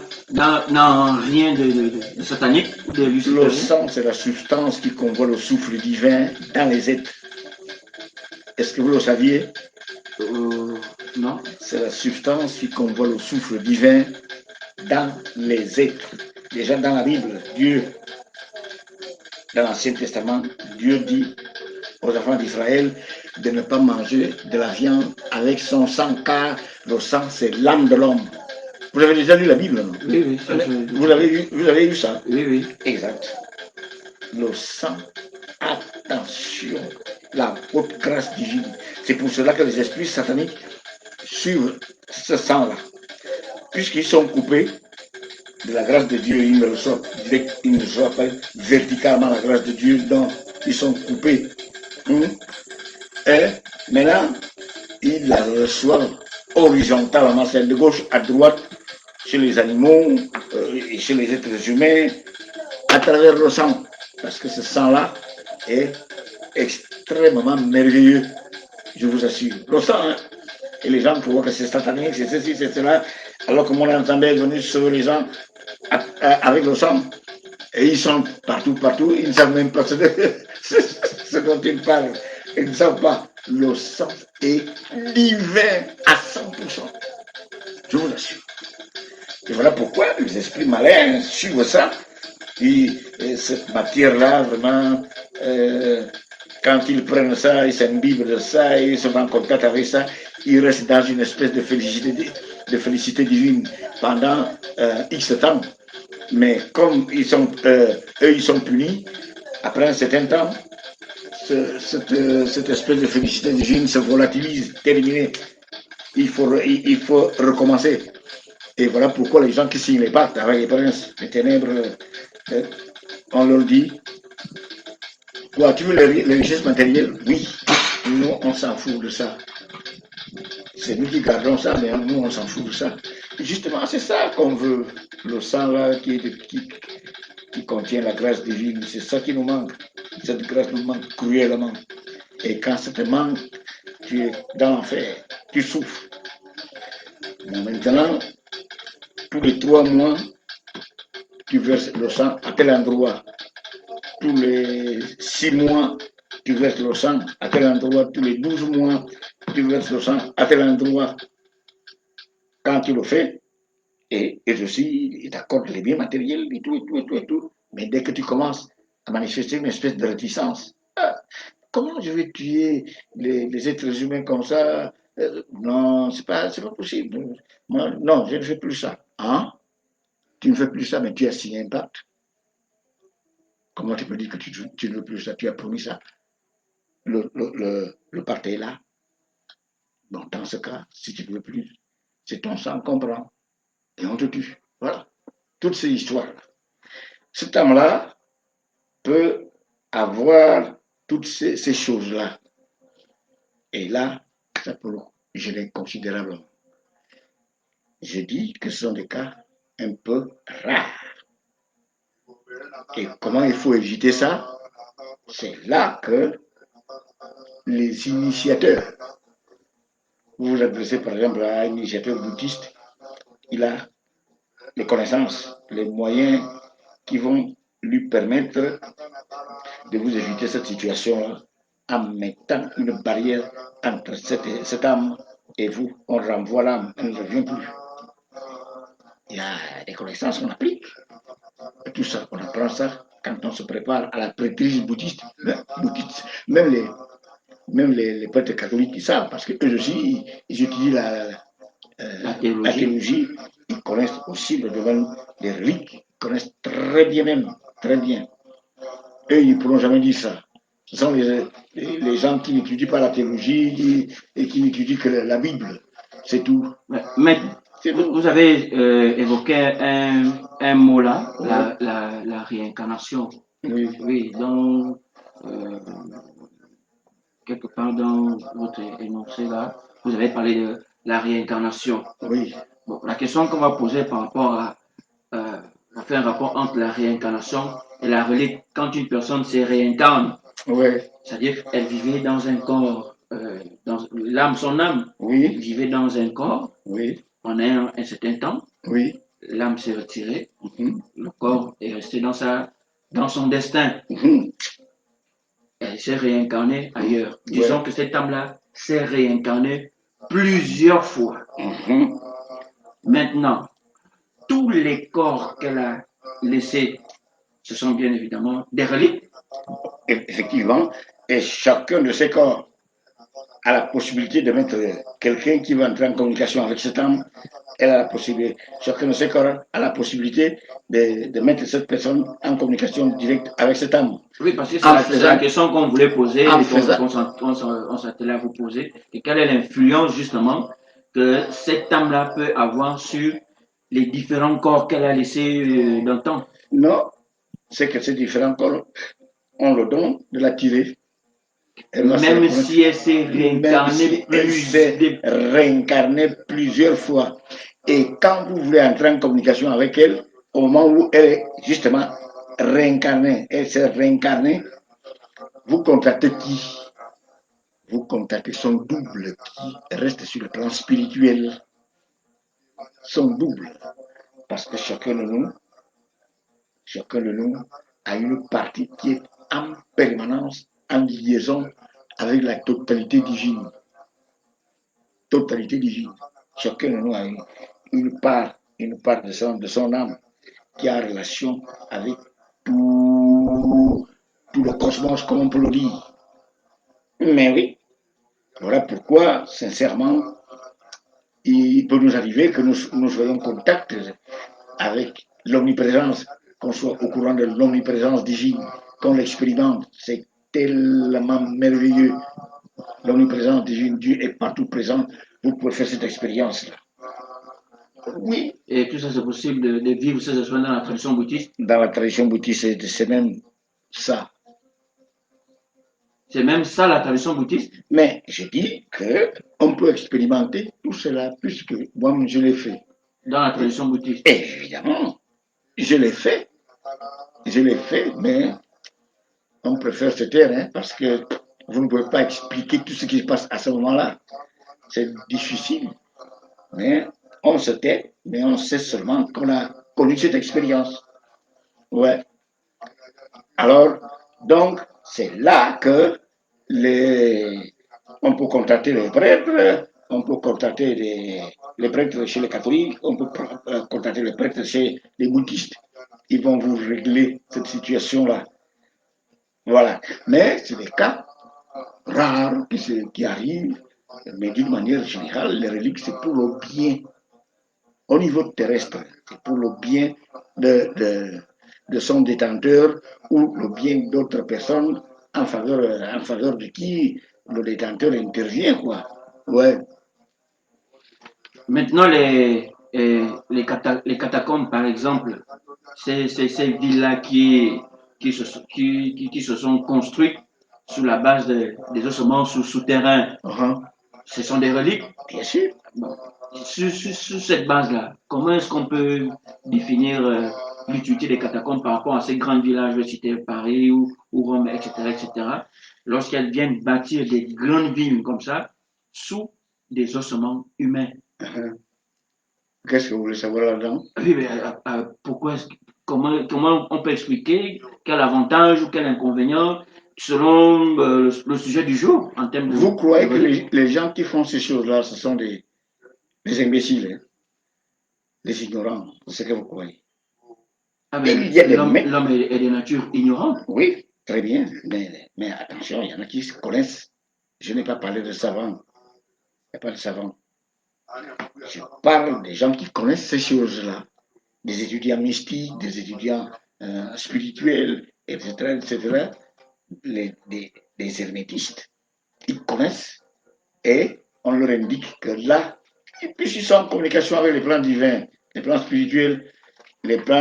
rien de satanique ou de luciférien? Le sang, c'est la substance qui convoie le souffle divin dans les êtres. Est-ce que vous le saviez? Non. C'est la substance qui convoie le souffle divin dans les êtres. Déjà dans la Bible, Dieu, dans l'Ancien Testament, Dieu dit aux enfants d'Israël de ne pas manger de la viande avec son sang, car le sang, c'est l'âme de l'homme. Vous avez déjà lu la Bible, non? Oui. Vous avez lu ça? Oui. Exact. Le sang, attention, la haute grâce divine. C'est pour cela que les esprits sataniques suivent ce sang-là. Puisqu'ils sont coupés, de la grâce de Dieu, il ne reçoit pas verticalement la grâce de Dieu, donc ils sont coupés. Et maintenant, ils la reçoivent horizontalement, c'est de gauche à droite, chez les animaux et chez les êtres humains, à travers le sang. Parce que ce sang-là est extrêmement merveilleux, je vous assure. Le sang, hein, et les gens croient que c'est satanique, c'est ceci, c'est cela, alors que mon entendait venir sauver les gens avec le sang. Et ils sont partout, partout, ils ne savent même pas ce dont ils parlent. Ils ne savent pas. Le sang est divin à 100%. Je vous assure. Et voilà pourquoi les esprits malins suivent ça. Et cette matière-là, vraiment, quand ils prennent ça, ils s'imbibent de ça, ils sont en contact avec ça, ils restent dans une espèce de félicité divine pendant X temps. Mais comme eux, ils sont punis, après un certain temps, cette espèce de félicité divine se volatilise, terminée. Il faut recommencer. Et voilà pourquoi les gens qui signent les pactes avec les princes, les ténèbres, on leur dit, vois-tu les richesses matérielles? Oui, nous on s'en fout de ça. C'est nous qui gardons ça, mais nous on s'en fout de ça. Et justement, c'est ça qu'on veut. Le sang là qui contient la grâce divine, c'est ça qui nous manque. Cette grâce nous manque cruellement. Et quand ça te manque, tu es dans l'enfer, tu souffres. Mais maintenant, tous les 3 mois, tu verses le sang à tel endroit. Tous les 6 mois, tu verses le sang à tel endroit. Tous les 12 mois, tu verses le sang à tel endroit. Quand tu le fais, et aussi, il t'accorde les biens matériels et tout, et tout, et tout, et tout. Mais dès que tu commences à manifester une espèce de réticence, comment je vais tuer les êtres humains comme ça? Non, c'est pas possible. Moi, non, je ne fais plus ça. Hein? Tu ne fais plus ça, mais tu as signé un pacte. Comment tu peux dire que tu ne veux plus ça? Tu as promis ça. Le pacte est là. Bon, dans ce cas, si tu ne veux plus, c'est ton sang qu'on prend. Et on te tue. Voilà. Toutes ces histoires-là. Cet homme-là peut avoir toutes ces choses-là. Et là, ça peut le gêner considérablement. Je dis que ce sont des cas un peu rares. Et comment il faut éviter ça? C'est là que les initiateurs, vous vous adressez par exemple à un initiateur bouddhiste, il a les connaissances, les moyens qui vont lui permettre de vous éviter cette situation en mettant une barrière entre cette âme et vous. On renvoie l'âme, elle ne revient plus. Il y a des connaissances qu'on applique. Et tout ça, on apprend ça quand on se prépare à la prêtrise bouddhiste. Même les prêtres catholiques qui savent, parce qu'eux aussi, ils étudient la théologie, ils connaissent aussi le domaine des reliques, ils connaissent très bien même, très bien. Eux, ils ne pourront jamais dire ça. Ce sont les gens qui n'étudient pas la théologie et qui n'étudient que la Bible. C'est tout. Mais vous avez évoqué un mot là, la réincarnation. Oui. Oui, donc, quelque part dans votre énoncé là, vous avez parlé de la réincarnation. Oui. Bon, la question qu'on va poser par rapport à on fait un rapport entre la réincarnation et la relique. Quand une personne se réincarne, ouais. C'est-à-dire qu'elle vivait dans un corps, l'âme, son âme, oui. vivait dans un corps oui. pendant un certain temps. Oui. L'âme s'est retirée, le corps est resté dans son destin. Elle s'est réincarnée ailleurs. Disons que cette âme-là s'est réincarnée plusieurs fois. Maintenant, tous les corps qu'elle a laissés, ce sont bien évidemment des reliques. Effectivement, et chacun de ces corps a la possibilité de mettre quelqu'un qui va entrer en communication avec cette âme. Elle a la possibilité, chacun de ces corps a la possibilité de mettre cette personne en communication directe avec cette âme. Oui, parce que c'est la question qu'on voulait poser et qu'on s'attelait à vous poser. Et quelle est l'influence justement que cette âme-là peut avoir sur les différents corps qu'elle a laissés dans le temps. Non, c'est que ces différents corps ont le don de l'attirer. Même si elle s'est réincarnée réincarnée plusieurs fois. Et quand vous voulez entrer en communication avec elle, au moment où elle est justement réincarnée, elle s'est réincarnée, vous contactez qui? Vous contactez son double qui reste sur le plan spirituel. Son double. Parce que chacun de nous a une partie qui est en permanence en liaison avec la totalité divine. Totalité divine. Chacun de nous a une part de son âme qui a relation avec tout le cosmos, comme on peut le dire. Mais oui, voilà pourquoi, sincèrement, il peut nous arriver que nous soyons en contact avec l'omniprésence, qu'on soit au courant de l'omniprésence divine, qu'on l'expérimente. C'est tellement merveilleux. L'omniprésence divine, Dieu est partout présent. Vous pouvez faire cette expérience-là. Oui. Et tout ça, c'est possible de vivre ces expériences dans la tradition bouddhiste? Dans la tradition bouddhiste, c'est même ça. C'est même ça la tradition bouddhiste? Mais je dis qu'on peut expérimenter tout cela, puisque moi, je l'ai fait. Dans la tradition bouddhiste? Évidemment, je l'ai fait. Mais on préfère se taire, hein, parce que vous ne pouvez pas expliquer tout ce qui se passe à ce moment-là. C'est difficile. Mais on se tait, mais on sait seulement qu'on a connu cette expérience. Ouais. Alors, donc, c'est là que on peut contacter les prêtres, on peut contacter les prêtres chez les catholiques, on peut contacter les prêtres chez les bouddhistes. Ils vont vous régler cette situation-là. Voilà. Mais c'est des cas rares qui arrivent, mais d'une manière générale, les reliques, c'est pour le bien. Au niveau terrestre, c'est pour le bien de son détenteur ou le bien d'autres personnes en faveur de qui le détenteur intervient, quoi. Ouais. Maintenant, les catacombes, par exemple, ces villes-là qui se sont construites sur la base des ossements souterrains, ce sont des reliques? Bien sûr. Bon. Sur cette base-là, comment est-ce qu'on peut définir l'utilité des catacombes par rapport à ces grands villages, je vais citer Paris ou Rome, etc., lorsqu'elles viennent bâtir des grandes villes comme ça, sous des ossements humains? Qu'est-ce que vous voulez savoir là-dedans? Oui, mais comment on peut expliquer quel avantage ou quel inconvénient selon le sujet du jour en termes de... Vous croyez que les gens qui font ces choses-là, ce sont des imbéciles, hein? Des ignorants, c'est ce que vous croyez? Ah ben, l'homme est de nature ignorante. Oui, très bien, mais attention, il y en a qui se connaissent. Je n'ai pas parlé de savants. Il n'y a pas de savants. Je parle des gens qui connaissent ces choses-là, des étudiants mystiques, des étudiants spirituels, etc., des hermétistes. Ils connaissent et on leur indique que là, puisqu'ils sont en communication avec les plans divins, les plans spirituels,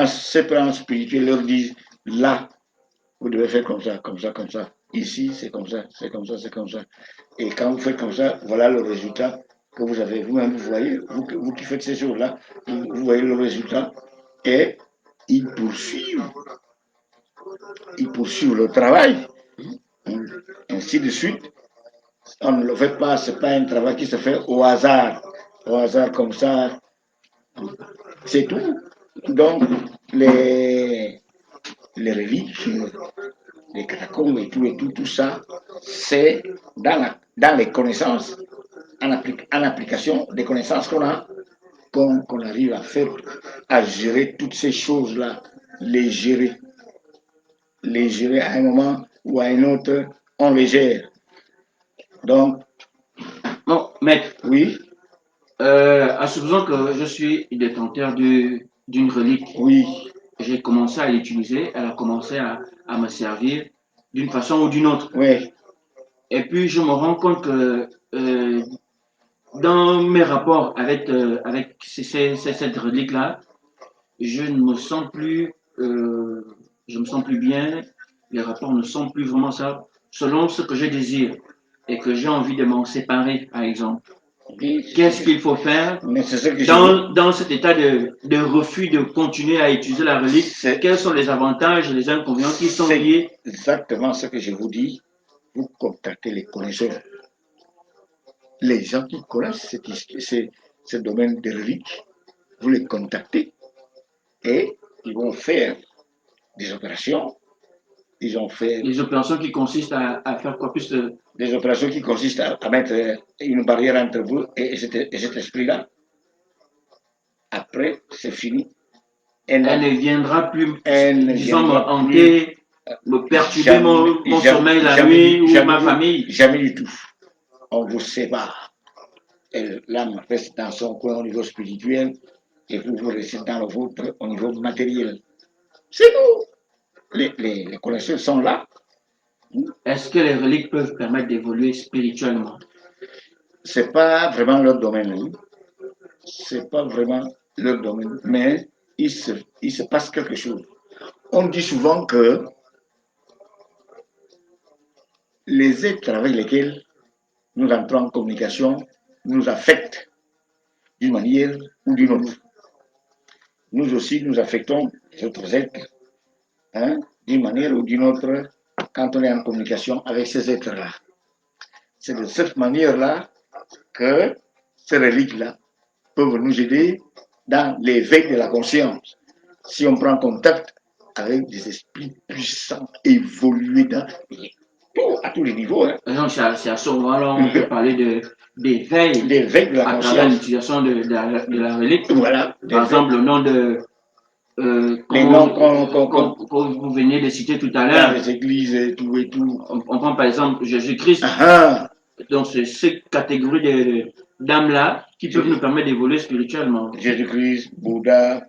ces plans spirituels leur disent là, vous devez faire comme ça, comme ça, comme ça. Ici, c'est comme ça, c'est comme ça, c'est comme ça. Et quand vous faites comme ça, voilà le résultat que vous avez. Vous-même, vous voyez, vous qui faites ces choses-là, vous voyez le résultat. Et ils poursuivent le travail. Ainsi de suite. On ne le fait pas, ce n'est pas un travail qui se fait au hasard. Au hasard comme ça, c'est tout. Donc, les reliques, les catacombes et tout ça, c'est dans les connaissances, en application des connaissances qu'on a, qu'on arrive à faire, à gérer toutes ces choses-là, les gérer à un moment ou à un autre, on les gère. Donc, bon, maître, oui. Supposons que je suis détenteur d'une relique. Oui. J'ai commencé à l'utiliser, elle a commencé à me servir d'une façon ou d'une autre. Oui. Et puis je me rends compte que dans mes rapports avec cette relique-là, je ne me sens plus, je me sens plus bien. Les rapports ne sont plus vraiment ça, selon ce que je désire et que j'ai envie de m'en séparer, par exemple. Oui, Qu'est-ce qu'il faut faire mais c'est ce que je vous... dans cet état de refus de continuer à utiliser la relique? C'est Quels sont les avantages et les inconvénients qui sont liés? exactement ce que je vous dis. Vous contactez les connaisseurs. Les gens qui connaissent ce domaine de reliques, vous les contactez et ils vont faire des opérations. Ils ont fait Les opérations qui consistent à faire quoi plus des opérations qui consistent à mettre une barrière entre vous et cet esprit-là. Après, c'est fini. elle ne viendra plus, Elle ne disons, me viendra plus hanter, me perturber mon sommeil la nuit ou ma famille. jamais du tout. On vous sépare. L'âme reste dans son coin au niveau spirituel et vous, vous restez dans le vôtre au niveau matériel. C'est tout. Les connaisseurs sont là. Est-ce que les reliques peuvent permettre d'évoluer spirituellement? C'est pas vraiment leur domaine. Hein. C'est pas vraiment leur domaine. Mais il se passe quelque chose. On dit souvent que les êtres avec lesquels nous entrons en communication nous affectent d'une manière ou d'une autre. Nous aussi, nous affectons les autres êtres hein, d'une manière ou d'une autre quand on est en communication avec ces êtres-là. C'est de cette manière-là que ces reliques-là peuvent nous aider dans l'éveil de la conscience. Si on prend contact avec des esprits puissants, évolués dans à tous les niveaux. Hein. C'est à ce moment-là on peut parler d'éveil de la à travers conscience. l'utilisation de la relique. Voilà. Par exemple, le nom de comme vous venez de citer tout à l'heure. Dans les églises et tout et tout. On prend par exemple Jésus-Christ. Donc c'est cette catégorie d'âmes-là qui peuvent nous permettre d'évoluer spirituellement. Jésus-Christ, Bouddha,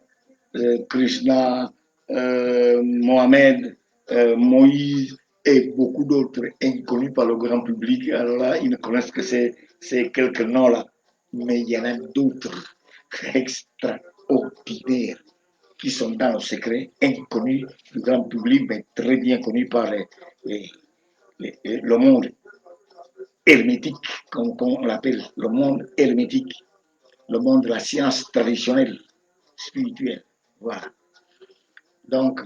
Krishna, Mohamed, Moïse et beaucoup d'autres inconnus par le grand public. Alors là, ils ne connaissent que ces quelques noms-là. Mais il y en a d'autres extraordinaires qui sont dans le secret, inconnus du grand public, mais très bien connus par le monde hermétique, comme on l'appelle, le monde hermétique, le monde de la science traditionnelle, spirituelle. Voilà. Donc.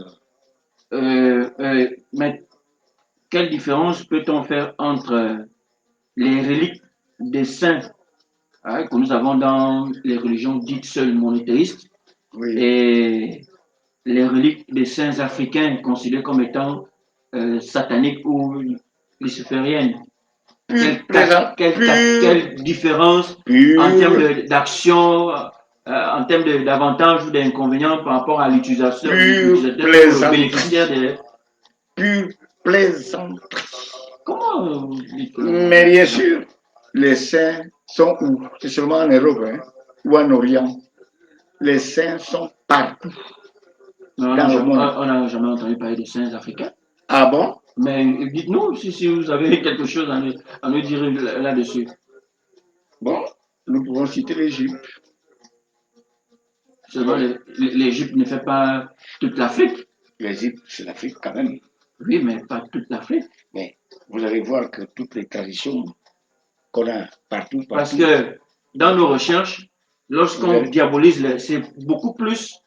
Mais quelle différence peut-on faire entre les reliques des saints hein, que nous avons dans les religions dites seules monothéistes oui. Et les reliques des saints africains considérés comme étant sataniques ou lucifériennes? Quelle différence en termes d'action, en termes d'avantages ou d'inconvénients par rapport à l'utilisation du bénéficiaire de... Pure plaisanterie. Comment Mais bien sûr, les saints sont où? C'est seulement en Europe hein, ou en Orient. Les saints sont partout. Non, dans le monde. On n'a jamais entendu parler des saints africains. Ah bon? Mais dites-nous si vous avez quelque chose à nous dire là-dessus. Bon, nous pouvons citer l'Égypte. Seulement, l'Égypte ne fait pas toute l'Afrique. L'Égypte, c'est l'Afrique quand même. Oui, mais pas toute l'Afrique. Mais vous allez voir que toutes les traditions qu'on a partout. Parce que dans nos recherches, lorsqu'on diabolise, c'est beaucoup plus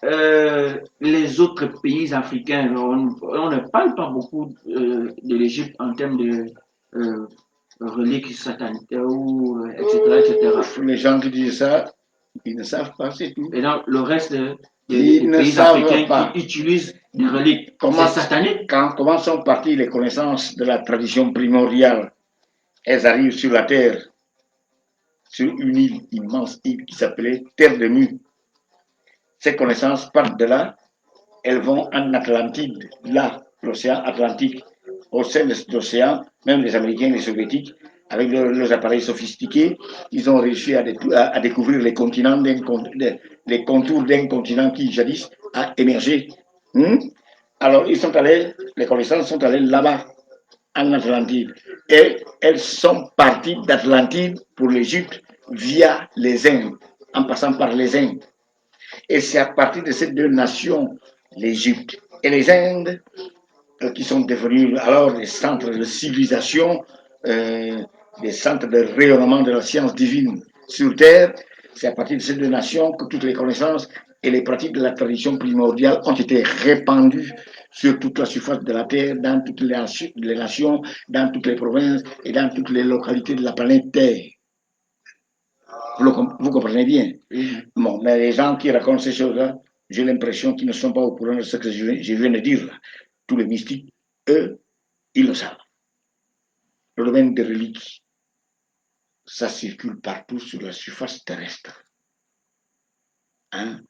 les autres pays africains. On ne parle pas beaucoup de l'Égypte en termes de reliques sataniques, etc., etc. Les gens qui disent ça, ils ne savent pas, c'est tout. Et donc, le reste des pays africains qui utilisent des reliques, c'est satanique. Comment sont parties les connaissances de la tradition primordiale? Elles arrivent sur la Terre, sur une île, immense île qui s'appelait Terre de Mu. Ces connaissances partent de là, elles vont en Atlantide, là, l'océan Atlantique. Au sein de cet océan, même les Américains et les Soviétiques, avec leurs appareils sophistiqués, ils ont réussi à découvrir les continents les contours d'un continent qui jadis a émergé. Alors, les connaissances sont allées là-bas. en Atlantide. Et elles sont parties d'Atlantide pour l'Égypte via les Indes, en passant par les Indes. Et c'est à partir de ces deux nations, l'Égypte et les Indes, qui sont devenus alors des centres de civilisation, des centres de rayonnement de la science divine sur Terre. C'est à partir de ces deux nations que toutes les connaissances et les pratiques de la tradition primordiale ont été répandues sur toute la surface de la Terre, dans toutes les nations, dans toutes les provinces et dans toutes les localités de la planète Terre. Vous comprenez bien. Bon, mais les gens qui racontent ces choses-là, j'ai l'impression qu'ils ne sont pas au courant de ce que je viens de dire là. Tous les mystiques, eux, ils le savent. Le domaine des reliques, ça circule partout sur la surface terrestre. Hein?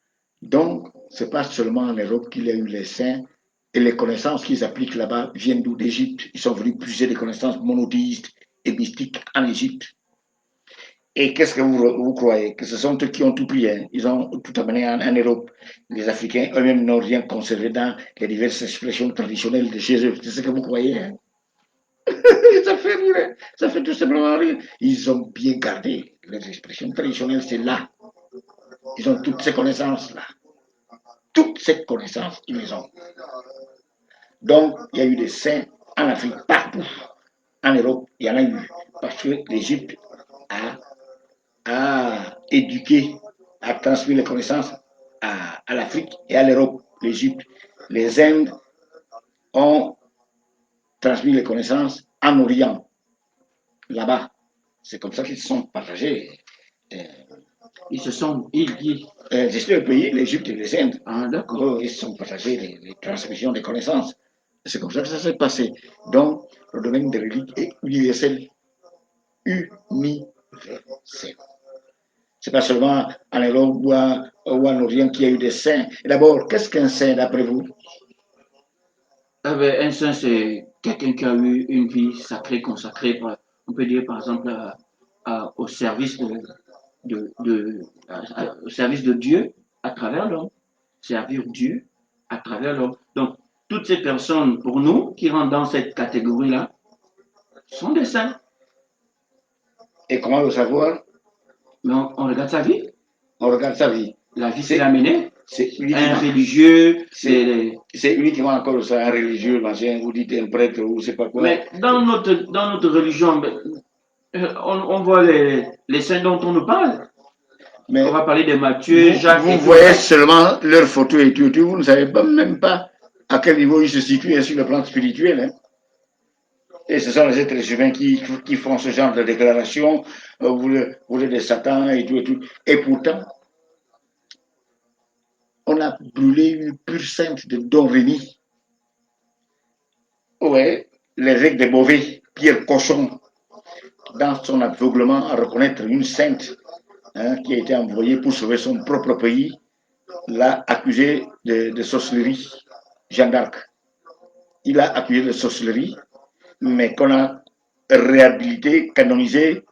Donc, ce n'est pas seulement en Europe qu'il y a eu les saints, et les connaissances qu'ils appliquent là-bas viennent d'où? D'Égypte. Ils sont venus puiser des connaissances monothéistes et mystiques en Égypte. Et qu'est-ce que vous croyez? Que ce sont eux qui ont tout pris, hein? Ils ont tout amené en Europe. Les Africains eux-mêmes n'ont rien conservé dans les diverses expressions traditionnelles de chez eux. C'est ce que vous croyez, hein? Ça fait rire, ça fait tout simplement rire. Ils ont bien gardé les expressions traditionnelles, c'est là. Ils ont toutes ces connaissances-là. Toutes ces connaissances, ils les ont. Donc, il y a eu des saints en Afrique, partout. En Europe, il y en a eu. Parce que l'Égypte a éduqué, a transmis les connaissances à l'Afrique et à l'Europe, l'Égypte. Les Indes ont transmis les connaissances en Orient, là-bas. C'est comme ça qu'ils se sont partagés. Ils se sont liés. C'est deux pays, l'Égypte et les Indes. Ah, d'accord. Ils se sont partagés les transmissions des connaissances. C'est comme ça que ça s'est passé. Donc, le domaine des reliques est universel. Universel. C'est pas seulement en Europe ou en Orient qu'il y a eu des saints. D'abord, qu'est-ce qu'un saint d'après vous? Ah ben, un saint, c'est quelqu'un qui a eu une vie sacrée, consacrée, on peut dire par exemple, au service au service de Dieu à travers l'homme. Servir Dieu à travers l'homme. Donc, toutes ces personnes, pour nous, qui rentrent dans cette catégorie-là, sont des saints. Et comment le savoir? Mais on regarde sa vie. On regarde sa vie. La vie qu'il a menée. C'est un religieux. C'est uniquement encore ça, un religieux, machin, vous dites un prêtre ou c'est pas quoi. Mais dans notre religion, on voit les saints dont on nous parle. Mais on va parler de Matthieu, Jacques. Vous voyez seulement leurs photos et tout, vous ne savez même pas à quel niveau ils se situent sur le plan spirituel. Hein. Et ce sont les êtres humains qui font ce genre de déclaration, vous êtes des satans et tout et tout. Et pourtant, on a brûlé une pure sainte de Don Rémy. Ouais, l'évêque de Beauvais, Pierre Cochon, dans son aveuglement à reconnaître une sainte qui a été envoyée pour sauver son propre pays, l'a accusé de sorcellerie, Jeanne d'Arc. Il l'a accusé de sorcellerie, mais qu'on a réhabilité, canonisé,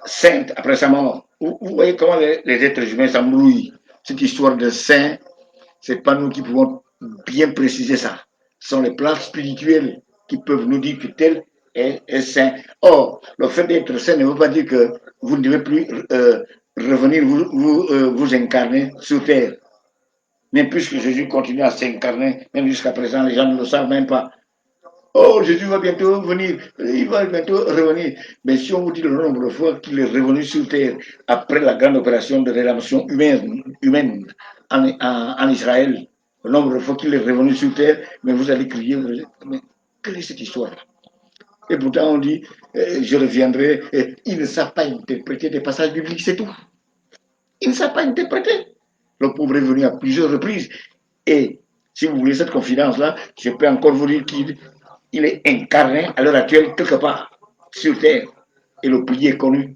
sainte après sa mort. Vous voyez comment les êtres humains s'embrouillent. Cette histoire de saint, c'est pas nous qui pouvons bien préciser ça. Ce sont les plans spirituels qui peuvent nous dire que tel est saint. Or, le fait d'être saint ne veut pas dire que vous ne devez plus revenir vous incarner sur terre. Mais puisque Jésus continue à s'incarner, même jusqu'à présent, les gens ne le savent même pas. Oh, Jésus va bientôt venir, il va bientôt revenir. Mais si on vous dit le nombre de fois qu'il est revenu sur terre après la grande opération de rédemption humaine en Israël, le nombre de fois qu'il est revenu sur terre, mais vous allez crier, mais quelle est cette histoire-là? Et pourtant on dit, je reviendrai, et il ne savent pas interpréter des passages bibliques, c'est tout. Il ne savent pas interpréter. Le pauvre est venu à plusieurs reprises. Et si vous voulez cette confidence-là, je peux encore vous dire qu'il est incarné à l'heure actuelle quelque part sur terre. Et le pays est connu.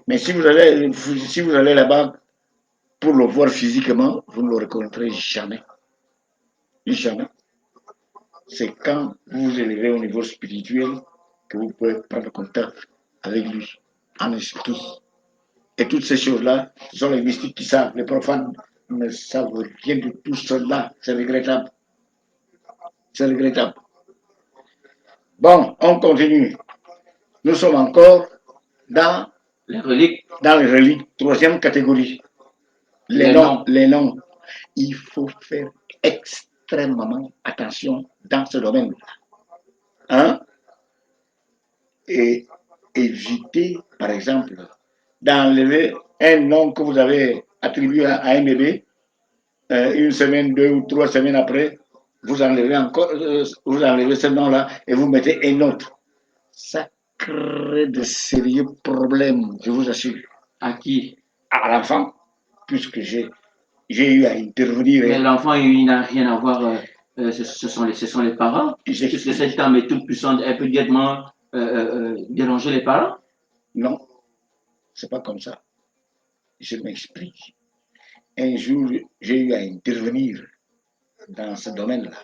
Mais si vous allez là-bas pour le voir physiquement, vous ne le reconnaîtrez jamais. Jamais. C'est quand vous vous élevez au niveau spirituel que vous pouvez prendre contact avec lui en esprit. Et toutes ces choses-là, ce sont les mystiques qui savent. Les profanes ne savent rien de tout cela. C'est regrettable. C'est regrettable. Bon, on continue. Nous sommes encore dans les reliques, les reliques. Troisième catégorie. Les noms. Les noms. Il faut faire extrêmement attention dans ce domaine. Hein? Et éviter, par exemple, d'enlever un nom que vous avez attribué à un bébé, une semaine, 2 ou 3 semaines après, vous enlevez encore, vous enlevez ce nom-là et vous mettez un autre. Ça crée de sérieux problèmes, je vous assure. À qui? À l'enfant, puisque j'ai eu à intervenir. Mais l'enfant, il n'a rien à voir, ce sont les parents. Puisque cette âme est toute puissante, elle peut directement déranger les parents. Non, c'est pas comme ça. Je m'explique. Un jour, j'ai eu à intervenir dans ce domaine-là.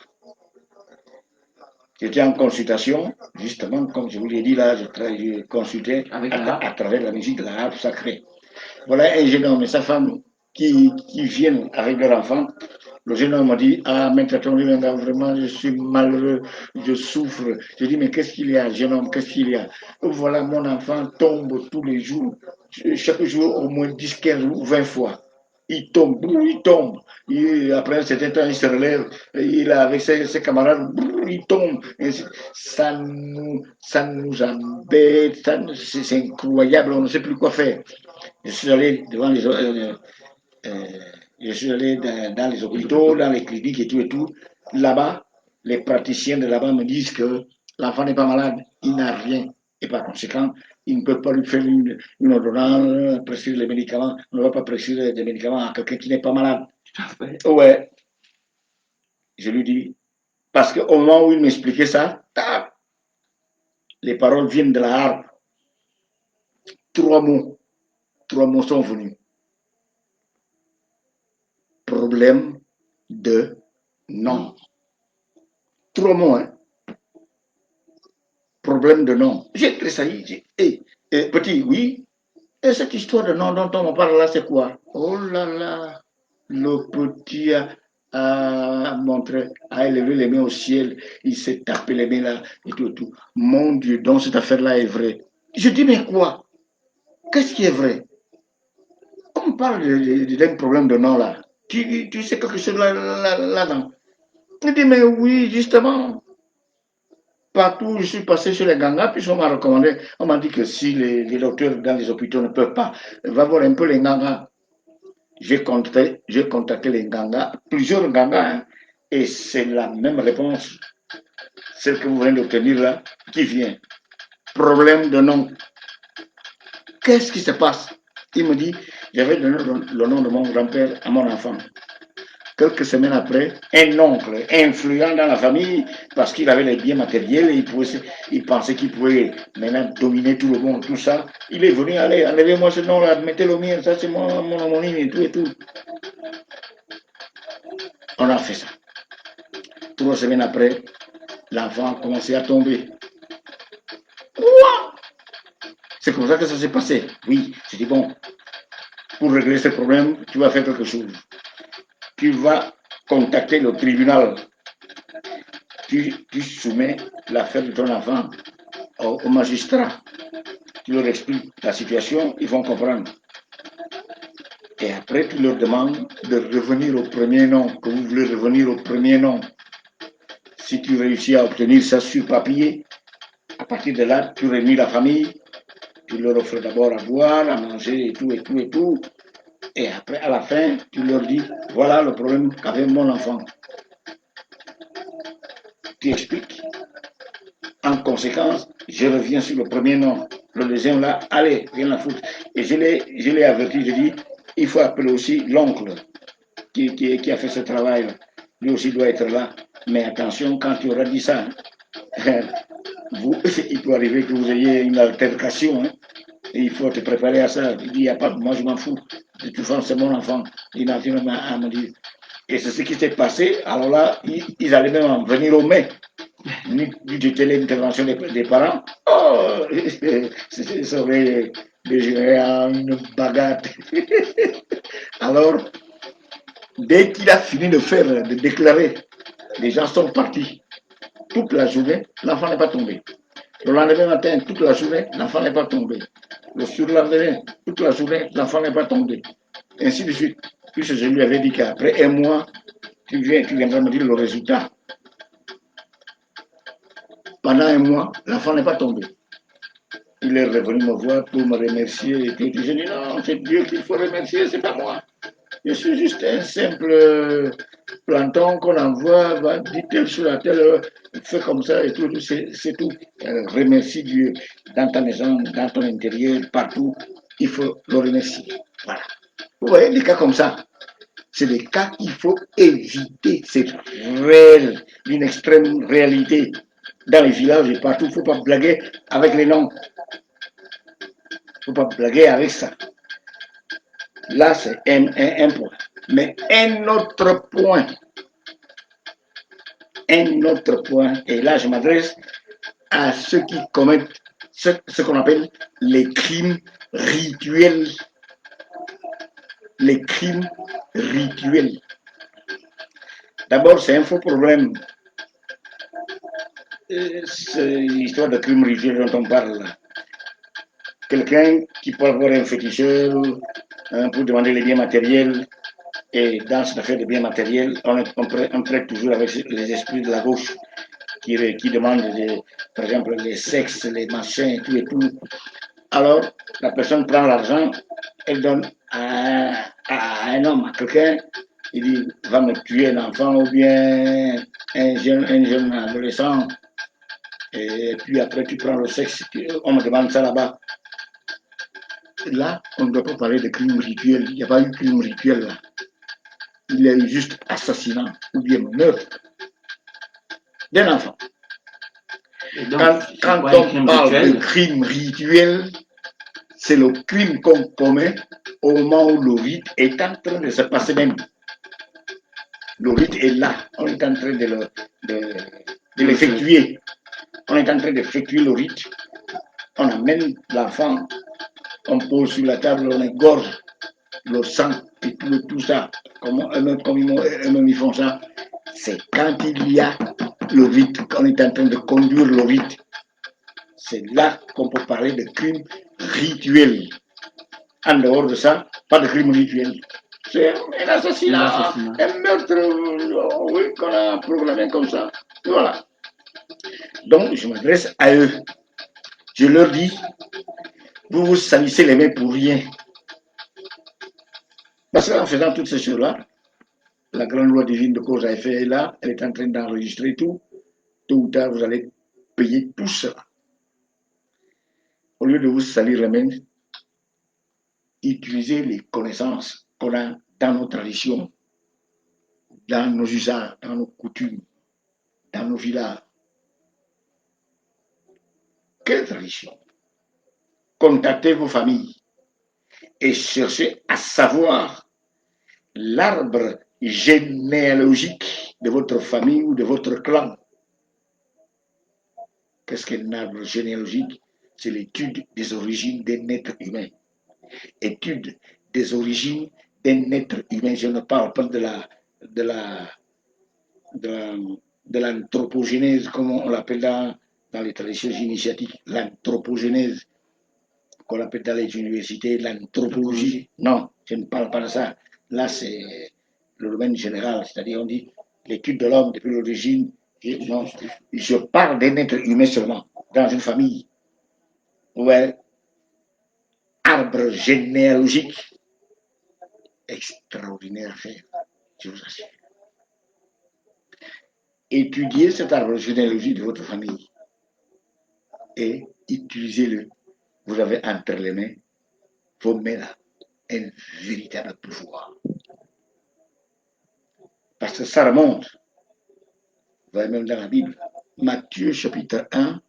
J'étais en consultation, justement, comme je vous l'ai dit là, je consultais à travers la musique de la harpe sacrée. Voilà un jeune homme et sa femme qui viennent avec leur enfant. Le jeune homme m'a dit, ah, maître Tonga, vraiment, je suis malheureux, je souffre. Je dis, mais qu'est-ce qu'il y a, jeune homme, qu'est-ce qu'il y a? Voilà, mon enfant tombe tous les jours, chaque jour au moins 10, 15 ou 20 fois. Il tombe, il tombe. Après un certain temps, il se relève, il est avec ses camarades, il tombe. Ça nous embête, c'est incroyable, on ne sait plus quoi faire. Je suis allé devant je suis allé dans les hôpitaux, dans les cliniques et tout. Là-bas, les praticiens de là-bas me disent que l'enfant n'est pas malade, il n'a rien. Et par conséquent, il ne peut pas lui faire une ordonnance, prescrire les médicaments. On ne va pas prescrire des médicaments à quelqu'un qui n'est pas malade. Ouais. Je lui dis, parce qu'au moment où il m'expliquait ça, les paroles viennent de la harpe. Trois mots sont venus. Problème de nom. Trois mots, hein. Problème de nom. J'ai tressailli. Petit, oui. Et cette histoire de nom dont on me parle là, c'est quoi? Oh là là. Le petit a montré, a élevé les mains au ciel. Il s'est tapé les mains là et tout. Mon Dieu, donc cette affaire-là est vraie. Je dis, mais quoi? Qu'est-ce qui est vrai? On parle d'un problème de nom là. Tu sais quelque chose là-dedans? Je dis, mais oui, justement. Partout où je suis passé chez les gangas, puis on m'a recommandé, on m'a dit que si les docteurs dans les hôpitaux ne peuvent pas, va voir un peu les gangas. J'ai contacté les gangas, plusieurs gangas, hein, et c'est la même réponse, celle que vous venez d'obtenir là, qui vient. Problème de nom. Qu'est-ce qui se passe? Il me dit, j'avais donné le nom de mon grand-père à mon enfant. Quelques semaines après, un oncle influent dans la famille, parce qu'il avait les biens matériels, et il pensait qu'il pouvait maintenant dominer tout le monde, tout ça. Il est venu, allez, enlevez-moi ce nom-là, mettez le mien, ça c'est mon homonyme et tout. On a fait ça. 3 semaines après, l'enfant a commencé à tomber. Quoi? C'est comme ça que ça s'est passé. Oui, j'ai dit, bon, pour régler ce problème, tu vas faire quelque chose. Tu vas contacter le tribunal. Tu soumets l'affaire de ton enfant au magistrat. Tu leur expliques la situation, ils vont comprendre. Et après, tu leur demandes de revenir au premier nom, que vous voulez revenir au premier nom. Si tu réussis à obtenir ça sur papier, à partir de là, tu réunis la famille, tu leur offres d'abord à boire, à manger et tout. Et après, à la fin, tu leur dis, voilà le problème qu'avait mon enfant. Tu expliques. En conséquence, je reviens sur le premier nom. Le deuxième là, allez, viens la foutre. Et je l'ai averti, je dis, il faut appeler aussi l'oncle qui a fait ce travail. Lui aussi doit être là. Mais attention, quand tu auras dit ça, il peut arriver que vous ayez une altercation. Hein, et il faut te préparer à ça. Il dit, il n'y a pas, moi je m'en fous. De toute façon, c'est mon enfant. Il n'a rien à me dire. Et c'est ce qui s'est passé. Alors là, ils allaient même en venir aux mains. Du l'intervention des parents, oh, ça aurait dégénéré en une bagarre. Alors, dès qu'il a fini de déclarer, les gens sont partis. toute la journée, l'enfant n'est pas tombé. Le lendemain matin, toute la journée, l'enfant n'est pas tombé. Le surlendemain, toute la journée, l'enfant n'est pas tombé. Ainsi de suite. Puisque je lui avais dit qu'après un mois, tu viendras me dire le résultat. Pendant un mois, l'enfant n'est pas tombé. Il est revenu me voir pour me remercier. Et puis je dis non, c'est Dieu qu'il faut remercier, c'est pas moi. Je suis juste un simple planton qu'on envoie, va dire tel sur la telle, fais comme ça et tout, c'est tout. Remercie Dieu dans ta maison, dans ton intérieur, partout. Il faut le remercier. Voilà. Vous voyez des cas comme ça. C'est des cas qu'il faut éviter. C'est réel, d'une extrême réalité. Dans les villages et partout, il ne faut pas blaguer avec les noms. Il ne faut pas blaguer avec ça. Là, c'est un point. Mais un autre point, et là, je m'adresse à ceux qui commettent ce qu'on appelle les crimes rituels. Les crimes rituels. D'abord, c'est un faux problème. C'est l'histoire de crime rituel dont on parle là. Quelqu'un qui peut avoir un féticheur pour demander les biens matériels, et dans cette affaire de biens matériels, on traite toujours avec les esprits de la gauche qui demandent, par exemple, les sexes, les machins, tout et tout. Alors, la personne prend l'argent, elle donne à un homme, à quelqu'un, il dit, va me tuer un enfant ou bien un jeune adolescent. Et puis après, tu prends le sexe, on me demande ça là-bas. Là, on ne doit pas parler de crime rituel. Il n'y a pas eu de crime rituel là. Il y a eu juste assassinat ou bien meurtre d'un enfant. Donc, quand on parle de crime rituel, c'est le crime qu'on commet au moment où le rite est en train de se passer même. Le rite est là, on est en train de l'effectuer. On est en train d'effectuer le rite. On amène l'enfant, on pose sur la table, on égorge le sang et tout ça. Comme eux-mêmes ils font ça. C'est quand il y a le rite, qu'on est en train de conduire le rite. C'est là qu'on peut parler de crime rituel. En dehors de ça, pas de crime rituel. C'est un assassinat, un meurtre, oui, qu'on a proclamé comme ça. Voilà. Donc, je m'adresse à eux. Je leur dis, vous vous salissez les mains pour rien. Parce qu'en faisant toutes ces choses-là, la grande loi divine de cause à effet est là, elle est en train d'enregistrer tout. Tôt ou tard, vous allez payer tout cela. Au lieu de vous salir les mains, utilisez les connaissances qu'on a dans nos traditions, dans nos usages, dans nos coutumes, dans nos villages. Quelle tradition? Contactez vos familles et cherchez à savoir l'arbre généalogique de votre famille ou de votre clan. Qu'est-ce qu'un arbre généalogique? C'est l'étude des origines d'un être humain. Étude des origines d'un être humain. Je ne parle pas de l'anthropogénèse, comme on l'appelle dans les traditions initiatiques, l'anthropogénèse, qu'on appelle dans les universités l'anthropologie. Non, je ne parle pas de ça. Là, c'est le domaine général, c'est-à-dire on dit l'étude de l'homme depuis l'origine. Non, je parle d'un être humain seulement, dans une famille. Ouais, arbre généalogique extraordinaire à faire, je vous assure. Étudiez cet arbre généalogique de votre famille et utilisez-le. Vous avez entre les mains, vos mains là, un véritable pouvoir. Parce que ça remonte, vous voyez même dans la Bible, Matthieu chapitre 1,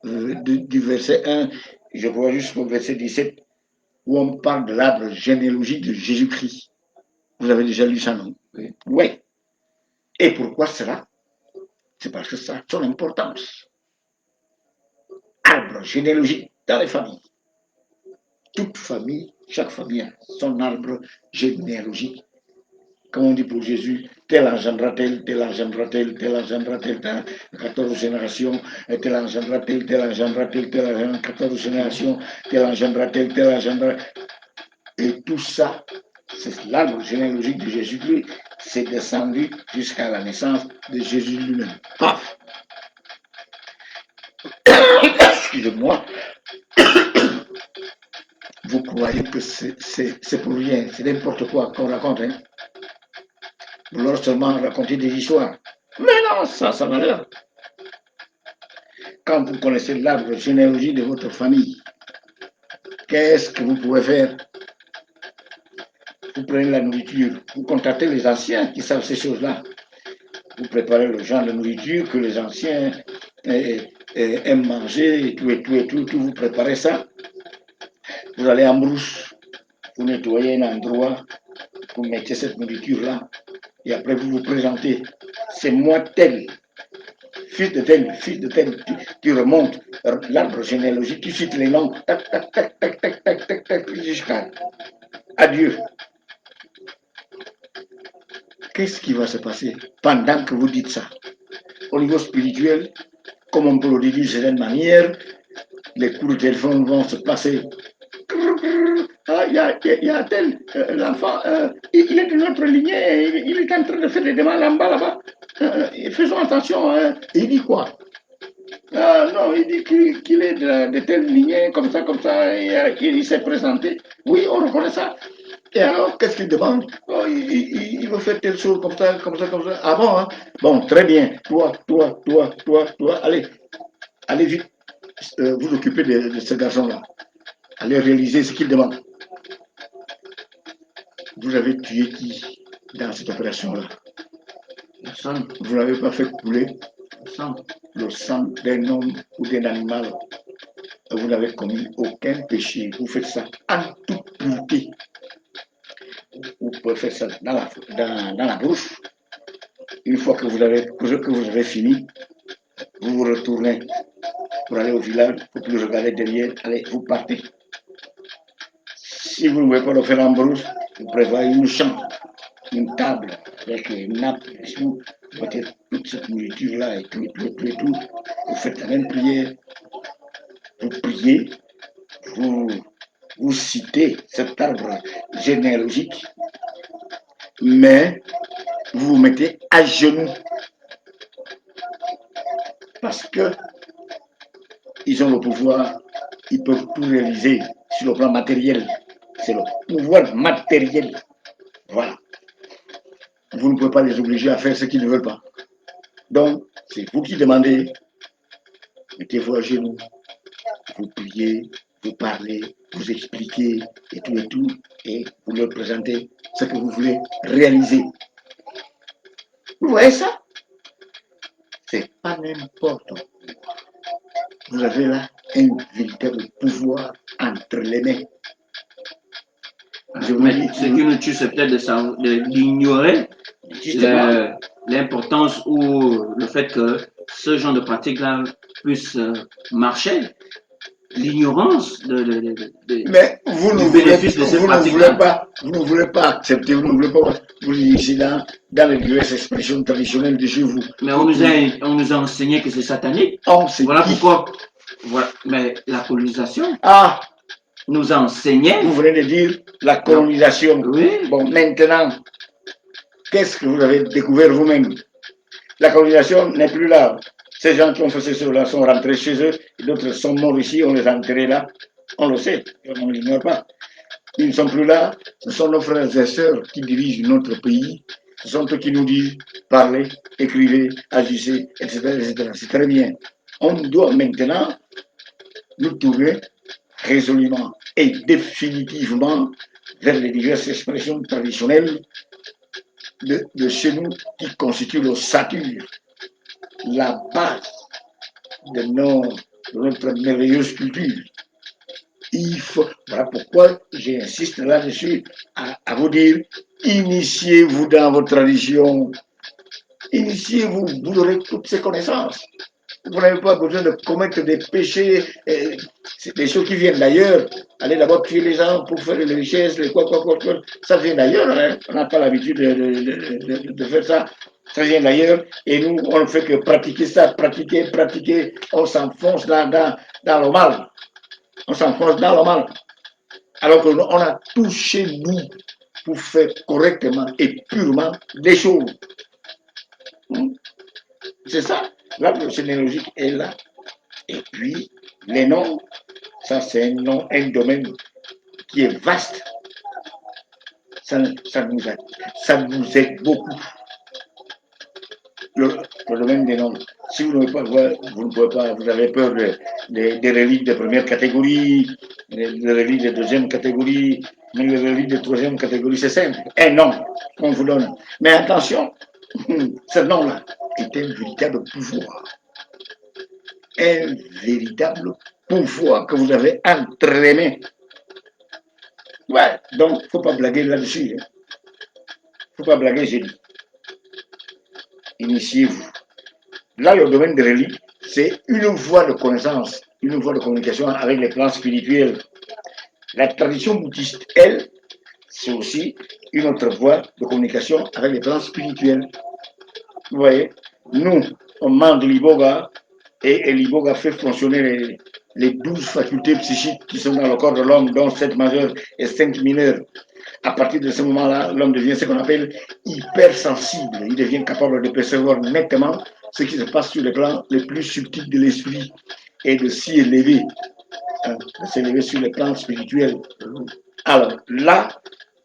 du verset 1, je vois jusqu'au verset 17, où on parle de l'arbre généalogique de Jésus-Christ. Vous avez déjà lu ça, non? Oui. Et pourquoi cela? C'est parce que ça a son importance. Arbre généalogique dans les familles. Toute famille, chaque famille a son arbre généalogique comme on dit pour Jésus, tel engendra tel, tel engendra tel, tel engendra tel, 14 générations, tel engendra tel, tel engendra tel, tel engendra 14 générations, tel engendra tel, tel engendra. Et tout ça, c'est l'arbre généalogique de Jésus-Christ, c'est descendu jusqu'à la naissance de Jésus lui-même. Paf! Excusez-moi. Vous croyez que c'est pour rien, c'est n'importe quoi qu'on raconte, hein? Vous leur seulement raconter des histoires. Mais non, ça n'a l'air. Quand vous connaissez l'arbre généalogique de votre famille, qu'est-ce que vous pouvez faire? Vous prenez la nourriture, vous contactez les anciens qui savent ces choses-là. Vous préparez le genre de nourriture que les anciens aiment manger, et tout, vous préparez ça. Vous allez en brousse, vous nettoyez un endroit, vous mettez cette nourriture-là, et après vous vous présentez. C'est moi tel, fils de tel, tu remontes l'arbre généalogique, tu cites les noms, tac, tac, tac, tac, tac, tac, tac, tac, jusqu'à adieu. Qu'est-ce qui va se passer pendant que vous dites ça? Au niveau spirituel, comme on peut le dire d'une certaine manière, les coups de téléphone vont se passer. Ah, il y a tel, l'enfant, il est de notre lignée, il est en train de faire des demandes en bas, là-bas. Faisons attention, il dit quoi? Non, il dit qu'il est de telle lignée, comme ça, et qu'il s'est présenté. Oui, on reconnaît ça. Et alors, qu'est-ce qu'il demande? Oh, il veut faire telle chose, comme ça. Ah bon, hein? Bon, très bien. Toi, allez vite, vous occuper de ce garçon-là. Allez réaliser ce qu'il demande. Vous avez tué qui dans cette opération-là? Personne. Vous n'avez pas fait couler le sang d'un homme ou d'un animal. Vous n'avez commis aucun péché. Vous faites ça en toute pureté. Vous pouvez faire ça dans la bouche. Une fois que vous avez fini, vous vous retournez pour aller au village, pour plus regarder derrière. Allez, vous partez. Si vous ne pouvez pas le faire en brousse, vous prévoyez une chambre, une table avec une nappe dessous, vous mettez toute cette nourriture-là et tout. Vous faites la même prière. Vous priez, vous citez cet arbre généalogique, mais vous vous mettez à genoux parce que ils ont le pouvoir, ils peuvent tout réaliser sur le plan matériel. C'est le pouvoir matériel. Voilà. Vous ne pouvez pas les obliger à faire ce qu'ils ne veulent pas. Donc, c'est vous qui demandez, mettez-vous à genoux, vous priez, vous parlez, vous expliquez et tout, et vous leur présentez ce que vous voulez réaliser. Vous voyez ça? C'est pas n'importe quoi. Vous avez là un véritable pouvoir entre les mains. Mais ce qui nous tue, c'est peut-être d'ignorer l'importance ou le fait que ce genre de pratique-là puisse marcher. L'ignorance mais vous ne voulez pas accepter, vous ne voulez pas vous ici dans les diverses expressions traditionnelles de chez vous. Mais on nous a enseigné que c'est satanique. Voilà pourquoi. Voilà. Mais la colonisation nous a enseigné. Vous venez de dire la colonisation. Oui. Bon, maintenant, qu'est-ce que vous avez découvert vous-même? La colonisation n'est plus là. Ces gens qui ont fait cela sont rentrés chez eux, d'autres sont morts ici, on les a enterrés là. On le sait, on ne l'ignore pas. Ils ne sont plus là, ce sont nos frères et sœurs qui dirigent notre pays. Ce sont eux qui nous disent parlez, écrivez, agissez, etc. C'est très bien. On doit maintenant nous tourner résolument et définitivement vers les diverses expressions traditionnelles de chez nous qui constituent l'ossature, la base de notre merveilleuse culture. Voilà pourquoi j'insiste là-dessus à vous dire, initiez-vous dans votre tradition, initiez-vous, vous aurez toutes ces connaissances. Vous n'avez pas besoin de commettre des péchés, des choses qui viennent d'ailleurs. Aller d'abord tuer les gens pour faire les richesses, les quoi. Ça vient d'ailleurs. Hein. On n'a pas l'habitude de faire ça. Ça vient d'ailleurs. Et nous, on ne fait que pratiquer ça, pratiquer. On s'enfonce dans le mal. On s'enfonce dans le mal. Alors qu'on a tout chez nous pour faire correctement et purement des choses. C'est ça. L'arbre généalogique est là. Et puis, les noms, ça c'est un domaine qui est vaste. Ça nous aide beaucoup. Le domaine des noms. Si vous ne pouvez pas, vous avez peur des reliques de première catégorie, des reliques de deuxième catégorie, mais les reliques de troisième catégorie, c'est simple. Un nom qu'on vous donne. Mais attention, ce nom-là est un véritable pouvoir. Un véritable pouvoir que vous avez entre les mains. Ouais, donc, il ne faut pas blaguer là-dessus. Il ne faut pas blaguer, j'ai dit. Initiez-vous. Là, le domaine de reliques, c'est une voie de connaissance, une voie de communication avec les plans spirituels. La tradition bouddhiste, elle, c'est aussi une autre voie de communication avec les plans spirituels. Vous voyez, nous, on demande l'iboga, et l'iboga fait fonctionner les 12 facultés psychiques qui sont dans le corps de l'homme, dont 7 majeures et 5 mineures. À partir de ce moment-là, l'homme devient ce qu'on appelle hypersensible. Il devient capable de percevoir nettement ce qui se passe sur les plans les plus subtils de l'esprit et de s'y élever, de s'élever sur les plans spirituels. Alors là,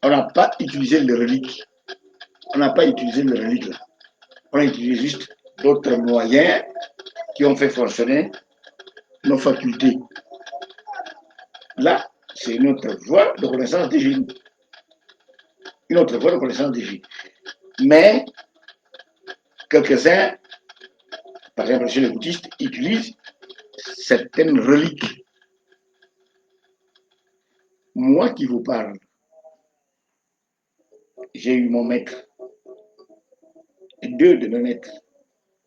on n'a pas utilisé les reliques. On n'a pas utilisé les reliques là. On a utilisé juste d'autres moyens qui ont fait fonctionner nos facultés. Là, c'est une autre voie de connaissance divine. Une autre voie de connaissance divine. Mais quelques-uns, par exemple chez les bouddhistes, utilisent certaines reliques. Moi qui vous parle, j'ai eu mon maître, et 2 de mes maîtres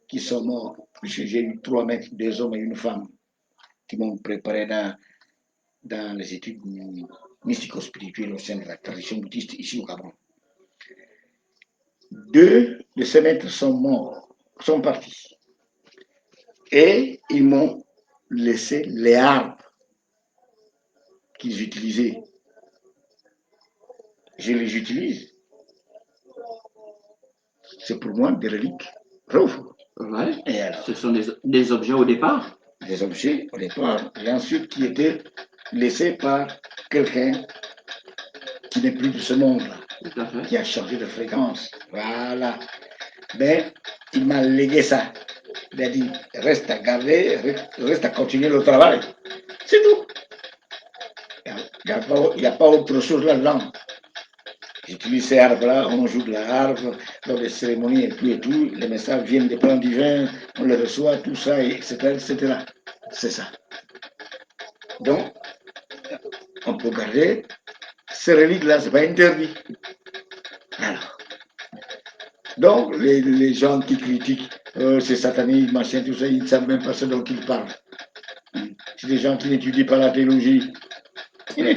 qui sont morts, puisque j'ai eu 3 maîtres, 2 hommes et une femme, qui m'ont préparé dans les études mystico-spirituelles au sein de la tradition bouddhiste ici au Gabon. 2 de ces maîtres sont morts, sont partis. Et ils m'ont laissé les arbres qu'ils utilisaient. Je les utilise. C'est pour moi des reliques. Ouais. Et alors, ce sont des objets au départ. Des objets au départ, et ensuite qui étaient laissés par quelqu'un qui n'est plus de ce monde-là, qui a changé de fréquence. Voilà. Ben, il m'a légué ça. Il a dit, reste à garder, reste à continuer le travail. C'est tout. Il n'y a pas autre chose là-dedans. J'utilise ces arbres-là, on joue de la harpe, dans des cérémonies et tout, les messages viennent des plans divins, on les reçoit, tout ça, etc., etc. C'est ça. Donc, on peut garder ces reliques-là, c'est pas interdit. Alors, donc, les gens qui critiquent, c'est satanique, machin, tout ça, ils ne savent même pas ce dont ils parlent. C'est des gens qui n'étudient pas la théologie. Mais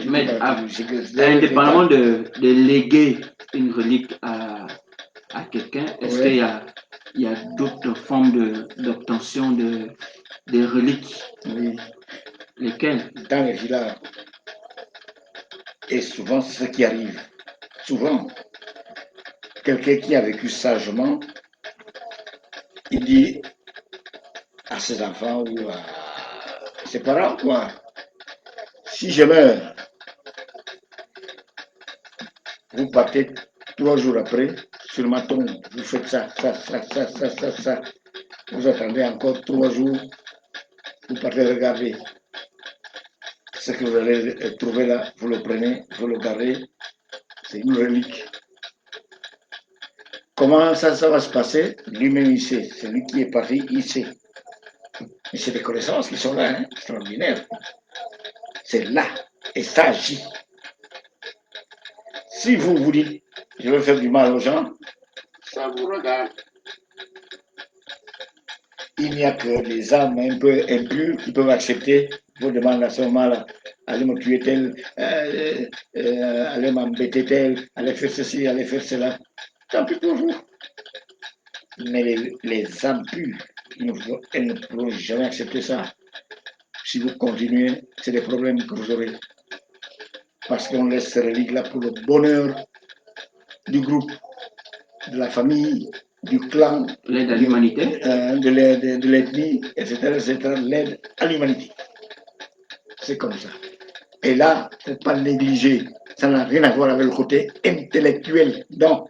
indépendamment de léguer une relique à quelqu'un, est-ce qu'il y a d'autres formes d'obtention des reliques? Oui. Lesquelles? Dans les villages. Et souvent, c'est ce qui arrive. Souvent, quelqu'un qui a vécu sagement, il dit à ses enfants ou à ses parents, quoi, si je meurs, vous partez 3 jours après sur ma tombe, vous faites ça. Vous attendez encore 3 jours, vous partez regarder. Ce que vous allez trouver là, vous le prenez, vous le gardez, c'est une relique. Comment ça va se passer? Lui-même il sait, celui qui est parti, il sait. Mais c'est des connaissances qui sont là, hein, extraordinaires. C'est là, et ça agit. Si vous dites, je veux faire du mal aux gens, ça vous regarde. il n'y a que les âmes un peu impures qui peuvent accepter vos demandes à ce moment-là. Allez me tuer tel, allez m'embêter tel, allez faire ceci, allez faire cela. Tant pis pour vous. Mais les âmes pures, elles ne pourront jamais accepter ça. Si vous continuez, c'est des problèmes que vous aurez. Parce qu'on laisse ces reliques-là pour le bonheur du groupe, de la famille, du clan, l'aide à l'humanité, de l'ethnie, etc., l'aide à l'humanité. C'est comme ça. Et là, il ne faut pas le négliger. Ça n'a rien à voir avec le côté intellectuel. Donc,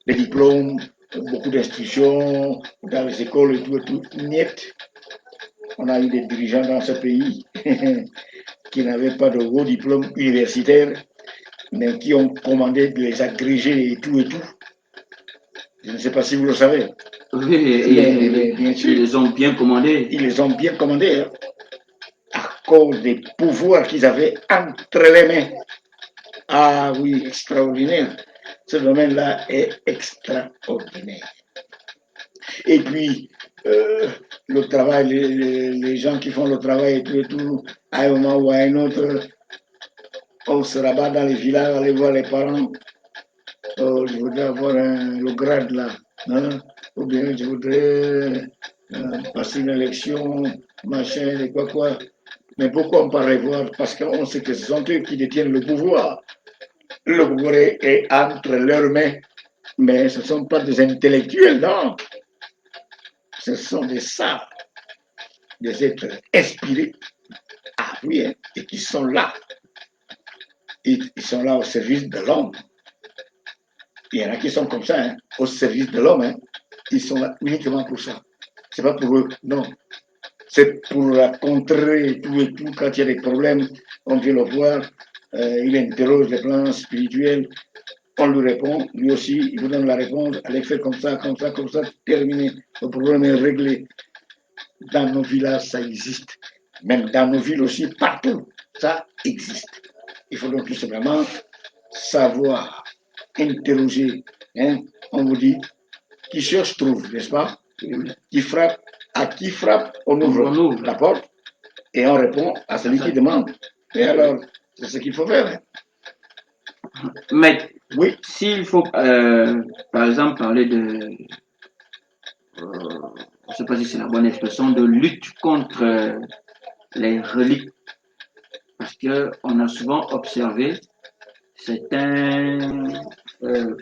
les diplômes, beaucoup d'instructions dans les écoles et tout, niet. On a eu des dirigeants dans ce pays qui n'avaient pas de haut diplôme universitaire, mais qui ont commandé de les agréger et tout. Je ne sais pas si vous le savez. Oui, mais bien sûr. Ils les ont bien commandés. Ils les ont bien commandés, hein, à cause des pouvoirs qu'ils avaient entre les mains. Ah oui, extraordinaire. Ce domaine-là est extraordinaire. Et puis, le travail, les gens qui font le travail et tout, à un moment ou à un autre, on se rabat dans les villages, aller voir les parents. Oh, je voudrais avoir le grade là. Hein? Ou bien je voudrais passer une élection, machin, et quoi. Mais pourquoi on parle voir? Parce qu'on sait que ce sont eux qui détiennent le pouvoir. Le pouvoir est entre leurs mains. Mais ce ne sont pas des intellectuels, non. Ce sont des sages, des êtres inspirés, ah oui, hein, et qui sont là. Ils sont là au service de l'homme. Il y en a qui sont comme ça, hein, au service de l'homme. Hein. Ils sont là uniquement pour ça. C'est pas pour eux, non. C'est pour contrer et tout. Quand il y a des problèmes, on vient le voir, il interroge les plans spirituels, on lui répond, lui aussi, il vous donne la réponse, allez faire comme ça, terminé. Le problème est réglé. Dans nos villages, ça existe. Même dans nos villes aussi, partout, ça existe. Il faut donc tout simplement savoir interroger. Hein. On vous dit, qui cherche trouve, n'est-ce pas? Qui frappe, à qui frappe, on ouvre la porte et on répond à celui qui demande. Et alors, c'est ce qu'il faut faire. Mais oui. S'il faut, par exemple, parler de, je ne sais pas si c'est la bonne expression, de lutte contre les reliques, parce qu'on a souvent observé certains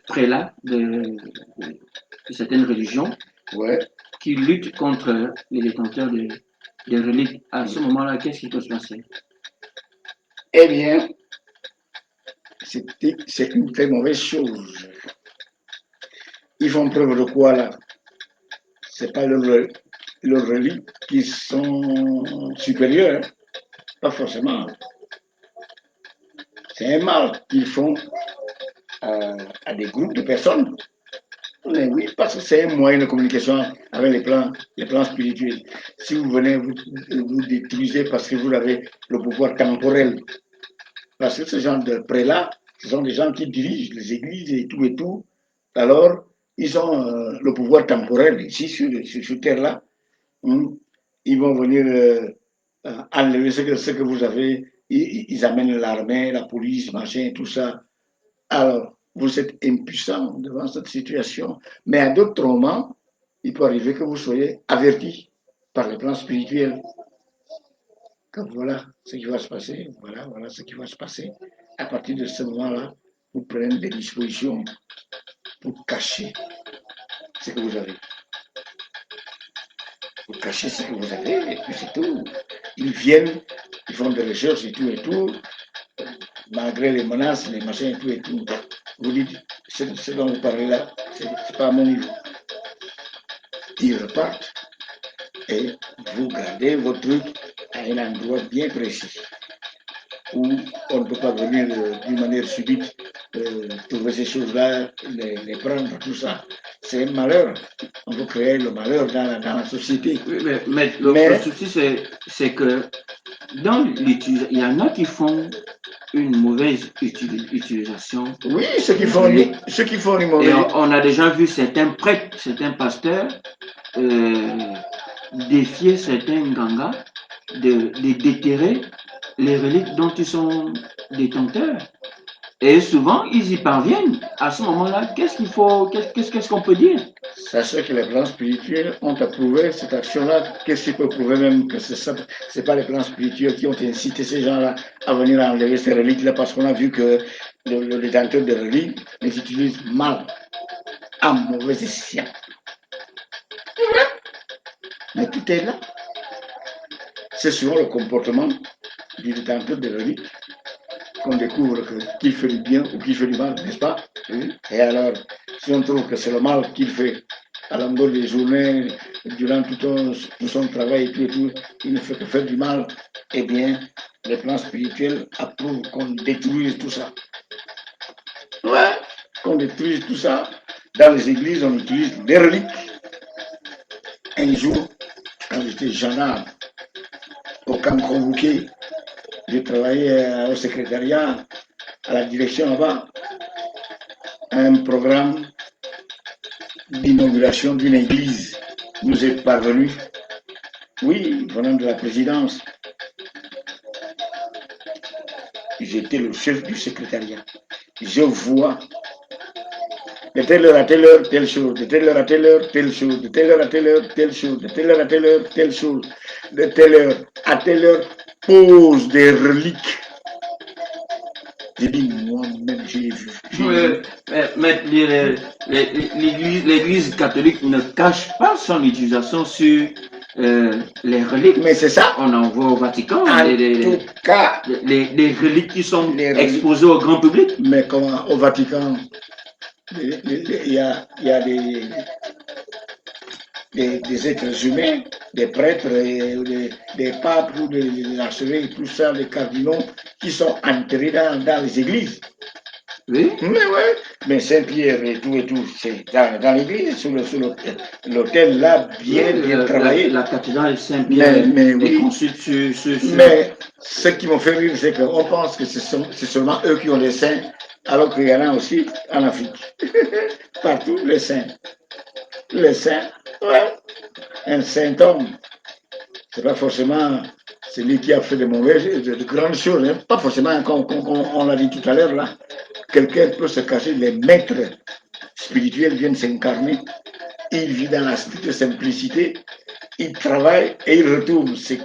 prélats de certaines religions qui luttent contre les détenteurs des reliques. À ce moment-là, qu'est-ce qui peut se passer? Eh bien, c'est une très mauvaise chose. Ils font preuve de quoi là? C'est pas leurs reliques qui sont supérieures, pas forcément. C'est un mal qu'ils font à des groupes de personnes. Mais oui, parce que c'est un moyen de communication avec les plans spirituels. Si vous venez vous détruisez parce que vous avez le pouvoir temporel, parce que ce genre de prélats, ce sont des gens qui dirigent les églises et tout, alors ils ont le pouvoir temporel ici sur Terre-là. Ils vont venir enlever ce que vous avez, ils amènent l'armée, la police, machin, tout ça. Alors, vous êtes impuissant devant cette situation. Mais à d'autres moments, il peut arriver que vous soyez averti par les plans spirituels. Que voilà ce qui va se passer, voilà ce qui va se passer. À partir de ce moment-là, vous prenez des dispositions pour cacher ce que vous avez. Pour cacher ce que vous avez, et puis c'est tout. Ils viennent, ils font des recherches et tout, malgré les menaces, les machins et tout. Vous dites, ce dont vous parlez là, c'est pas à mon niveau. Ils repartent et vous gardez votre truc à un endroit bien précis où on ne peut pas venir d'une manière subite trouver ces choses-là, les prendre, tout ça. C'est un malheur. On veut créer le malheur dans la société. Oui, mais le souci, c'est que dans l'étude, il y en a qui font une mauvaise utilisation. Oui, ceux qui font une mauvaise. Et on a déjà vu certains prêtres, certains pasteurs défier certains gangas de déterrer les reliques dont ils sont détenteurs. Et souvent, ils y parviennent. À ce moment-là, qu'est-ce qu'on peut dire? Sachez que les plans spirituels ont approuvé cette action-là. Qu'est-ce qui peut prouver même que c'est pas les plans spirituels qui ont incité ces gens-là à venir enlever ces reliques-là, parce qu'on a vu que le détenteur de reliques les utilise mal, à mauvais escient. Mais tout est là. C'est souvent le comportement du détenteur de reliques qu'on découvre qu'il fait du bien ou qu'il fait du mal, n'est-ce pas? Et alors, si on trouve que c'est le mal qu'il fait à longueur des journées, durant tout son travail et tout, il ne fait que faire du mal, eh bien, les plans spirituels approuvent qu'on détruise tout ça. Ouais, qu'on détruise tout ça. Dans les églises, on utilise des reliques. Un jour, quand j'étais gendarme au camp convoqué, j'ai travaillé au secrétariat, à la direction là-bas, un programme d'inauguration d'une église nous est parvenu. Oui, venant de la présidence. J'étais le chef du secrétariat. Je vois de telle heure à telle heure, telle chose, de telle heure à telle heure, telle chose, de telle heure à telle heure, telle chose, de telle heure à telle heure, telle chose, de telle heure à telle heure, pose des reliques. J'ai dit, moi-même, j'ai vu. Mais l'Église catholique ne cache pas son utilisation sur les reliques. Mais c'est ça. On en voit au Vatican. En tout cas, les reliques qui sont exposées au grand public. Mais comment au Vatican, il y a des êtres humains, des prêtres, des papes, ou des archevêques, tout ça, des cardinaux, qui sont enterrés dans les églises. Oui. Mais ouais, mais Saint-Pierre et tout, c'est dans l'église, sur l'hôtel là, bien travaillé. La cathédrale Saint-Pierre est conçue sur... Mais ce qui m'a fait rire, c'est qu'on pense que c'est seulement eux qui ont les saints, alors qu'il y en a aussi en Afrique. Partout, les saints. Les saints, ouais. Un saint homme, c'est pas forcément celui qui a fait de grandes choses, hein. Pas forcément, comme on l'a dit tout à l'heure, là. Quelqu'un peut se cacher, les maîtres spirituels viennent s'incarner, il vit dans la stricte simplicité, il travaille et il retourne. C'est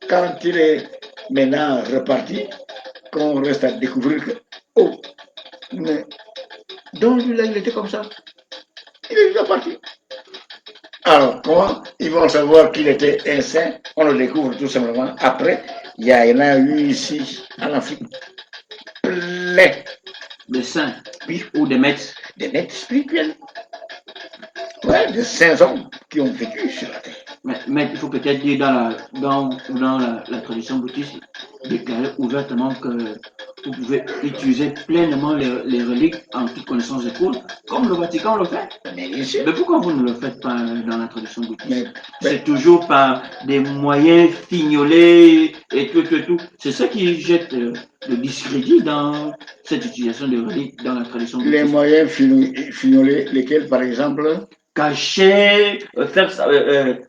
quand il est maintenant reparti qu'on reste à découvrir que, oh, mais donc lui là, il était comme ça. Il est déjà parti. Alors, comment ils vont savoir qu'il était un saint? On le découvre tout simplement. Après, il y en a eu ici, en Afrique, plein de saints, oui, ou des maîtres. Des maîtres spirituels. Ouais, de saints hommes qui ont vécu sur la terre. Mais il faut peut-être dire dans la tradition bouddhiste, déclarer ouvertement que vous pouvez utiliser pleinement les reliques en toute connaissance de cause, comme le Vatican le fait. Mais bien sûr. Mais pourquoi vous ne le faites pas dans la tradition bouddhiste? C'est toujours par des moyens fignolés et tout. C'est ça qui jette le discrédit dans cette utilisation de reliques dans la tradition bouddhiste. Les moyens fignolés, lesquels par exemple? Cacher, faire ça. Mais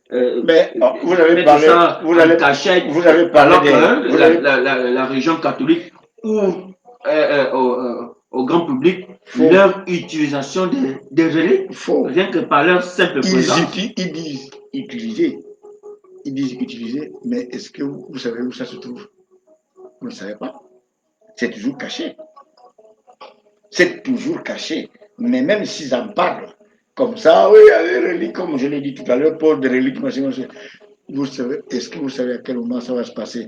vous avez parlé, ça vous avez parlé que la religion catholique ouvre au grand public leur utilisation des reliques, rien que par leur simple présence. Ils disent utiliser, mais est-ce que vous savez où ça se trouve? Vous ne savez pas. C'est toujours caché. C'est toujours caché. Mais même s'ils en parlent, comme ça, oui, il y a des reliques, comme je l'ai dit tout à l'heure, pour des reliques, vous savez, est-ce que vous savez à quel moment ça va se passer?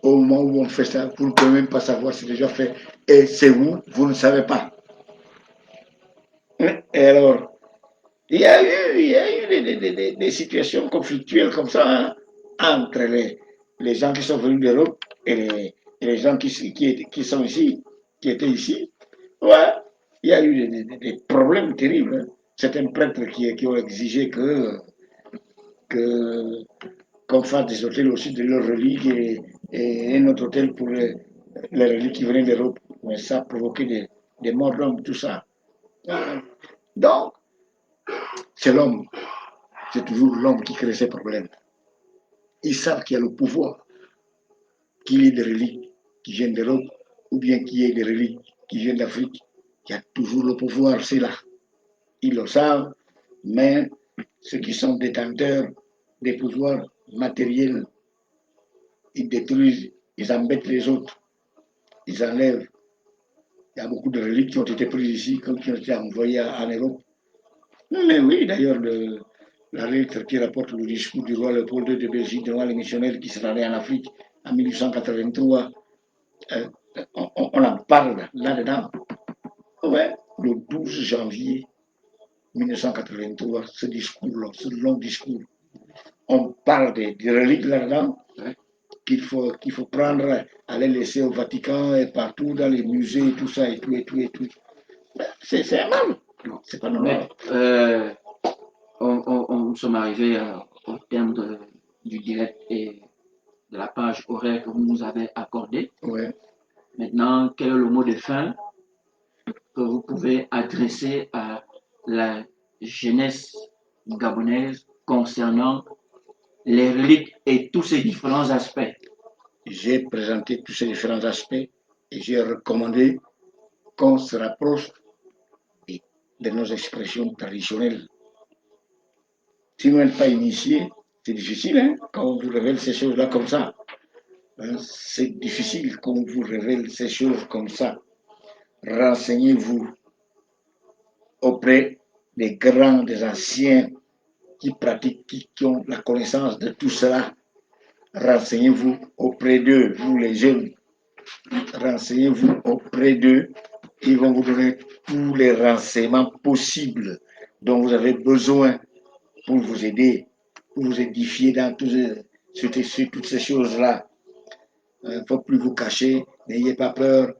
Au moment où on fait ça, vous ne pouvez même pas savoir si c'est déjà fait. Et c'est où, vous ne savez pas. Et alors, il y a eu des situations conflictuelles comme ça, hein, entre les gens qui sont venus d'Europe et les gens qui sont ici, qui étaient ici. Ouais, il y a eu des problèmes terribles. Hein. Certains prêtres qui ont exigé qu'on fasse des hôtels aussi de leur relique et un autre hôtel pour les reliques qui venaient d'Europe, mais ça provoquait des morts d'hommes, tout ça. Donc, c'est l'homme, c'est toujours l'homme qui crée ses problèmes. Ils savent qu'il y a le pouvoir, qu'il y ait des reliques qui viennent d'Europe, ou bien qu'il y ait des reliques qui viennent d'Afrique. Il y a toujours le pouvoir, c'est là. Ils le savent, mais ceux qui sont détenteurs des pouvoirs matériels, ils détruisent, ils embêtent les autres, ils enlèvent. Il y a beaucoup de reliques qui ont été prises ici, comme qui ont été envoyées en Europe. Mais oui, d'ailleurs, la lettre qui rapporte le discours du roi Léopold II de Belgique devant les missionnaires qui se rendaient en Afrique en 1883, on en parle là-dedans. Ouais, le 12 janvier 1983, ce discours-là, ce long discours, on parle des reliques là-dedans, qu'il faut prendre, aller laisser au Vatican et partout dans les musées et tout ça, et tout, et tout, et tout. C'est un mal, c'est pas normal. Mais, nous sommes arrivés au terme du direct et de la page horaire que vous nous avez accordée. Ouais. Maintenant, quel est le mot de fin que vous pouvez adresser à la jeunesse gabonaise concernant les reliques et tous ces différents aspects? J'ai présenté tous ces différents aspects et j'ai recommandé qu'on se rapproche de nos expressions traditionnelles. Si vous n'êtes pas initié, c'est difficile hein, quand on vous révèle ces choses-là comme ça. Hein, c'est difficile quand on vous révèle ces choses comme ça. Renseignez-vous auprès des grands, des anciens qui pratiquent, qui ont la connaissance de tout cela. Renseignez-vous auprès d'eux, vous les jeunes. Renseignez-vous auprès d'eux. Ils vont vous donner tous les renseignements possibles dont vous avez besoin pour vous aider, pour vous édifier dans toutes ces choses-là. Il ne faut plus vous cacher, n'ayez pas peur,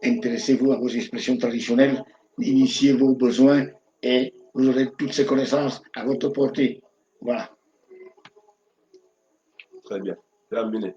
intéressez-vous à vos expressions traditionnelles, initiez vos besoins et vous aurez toutes ces connaissances à votre portée. Voilà. Très bien. Terminé.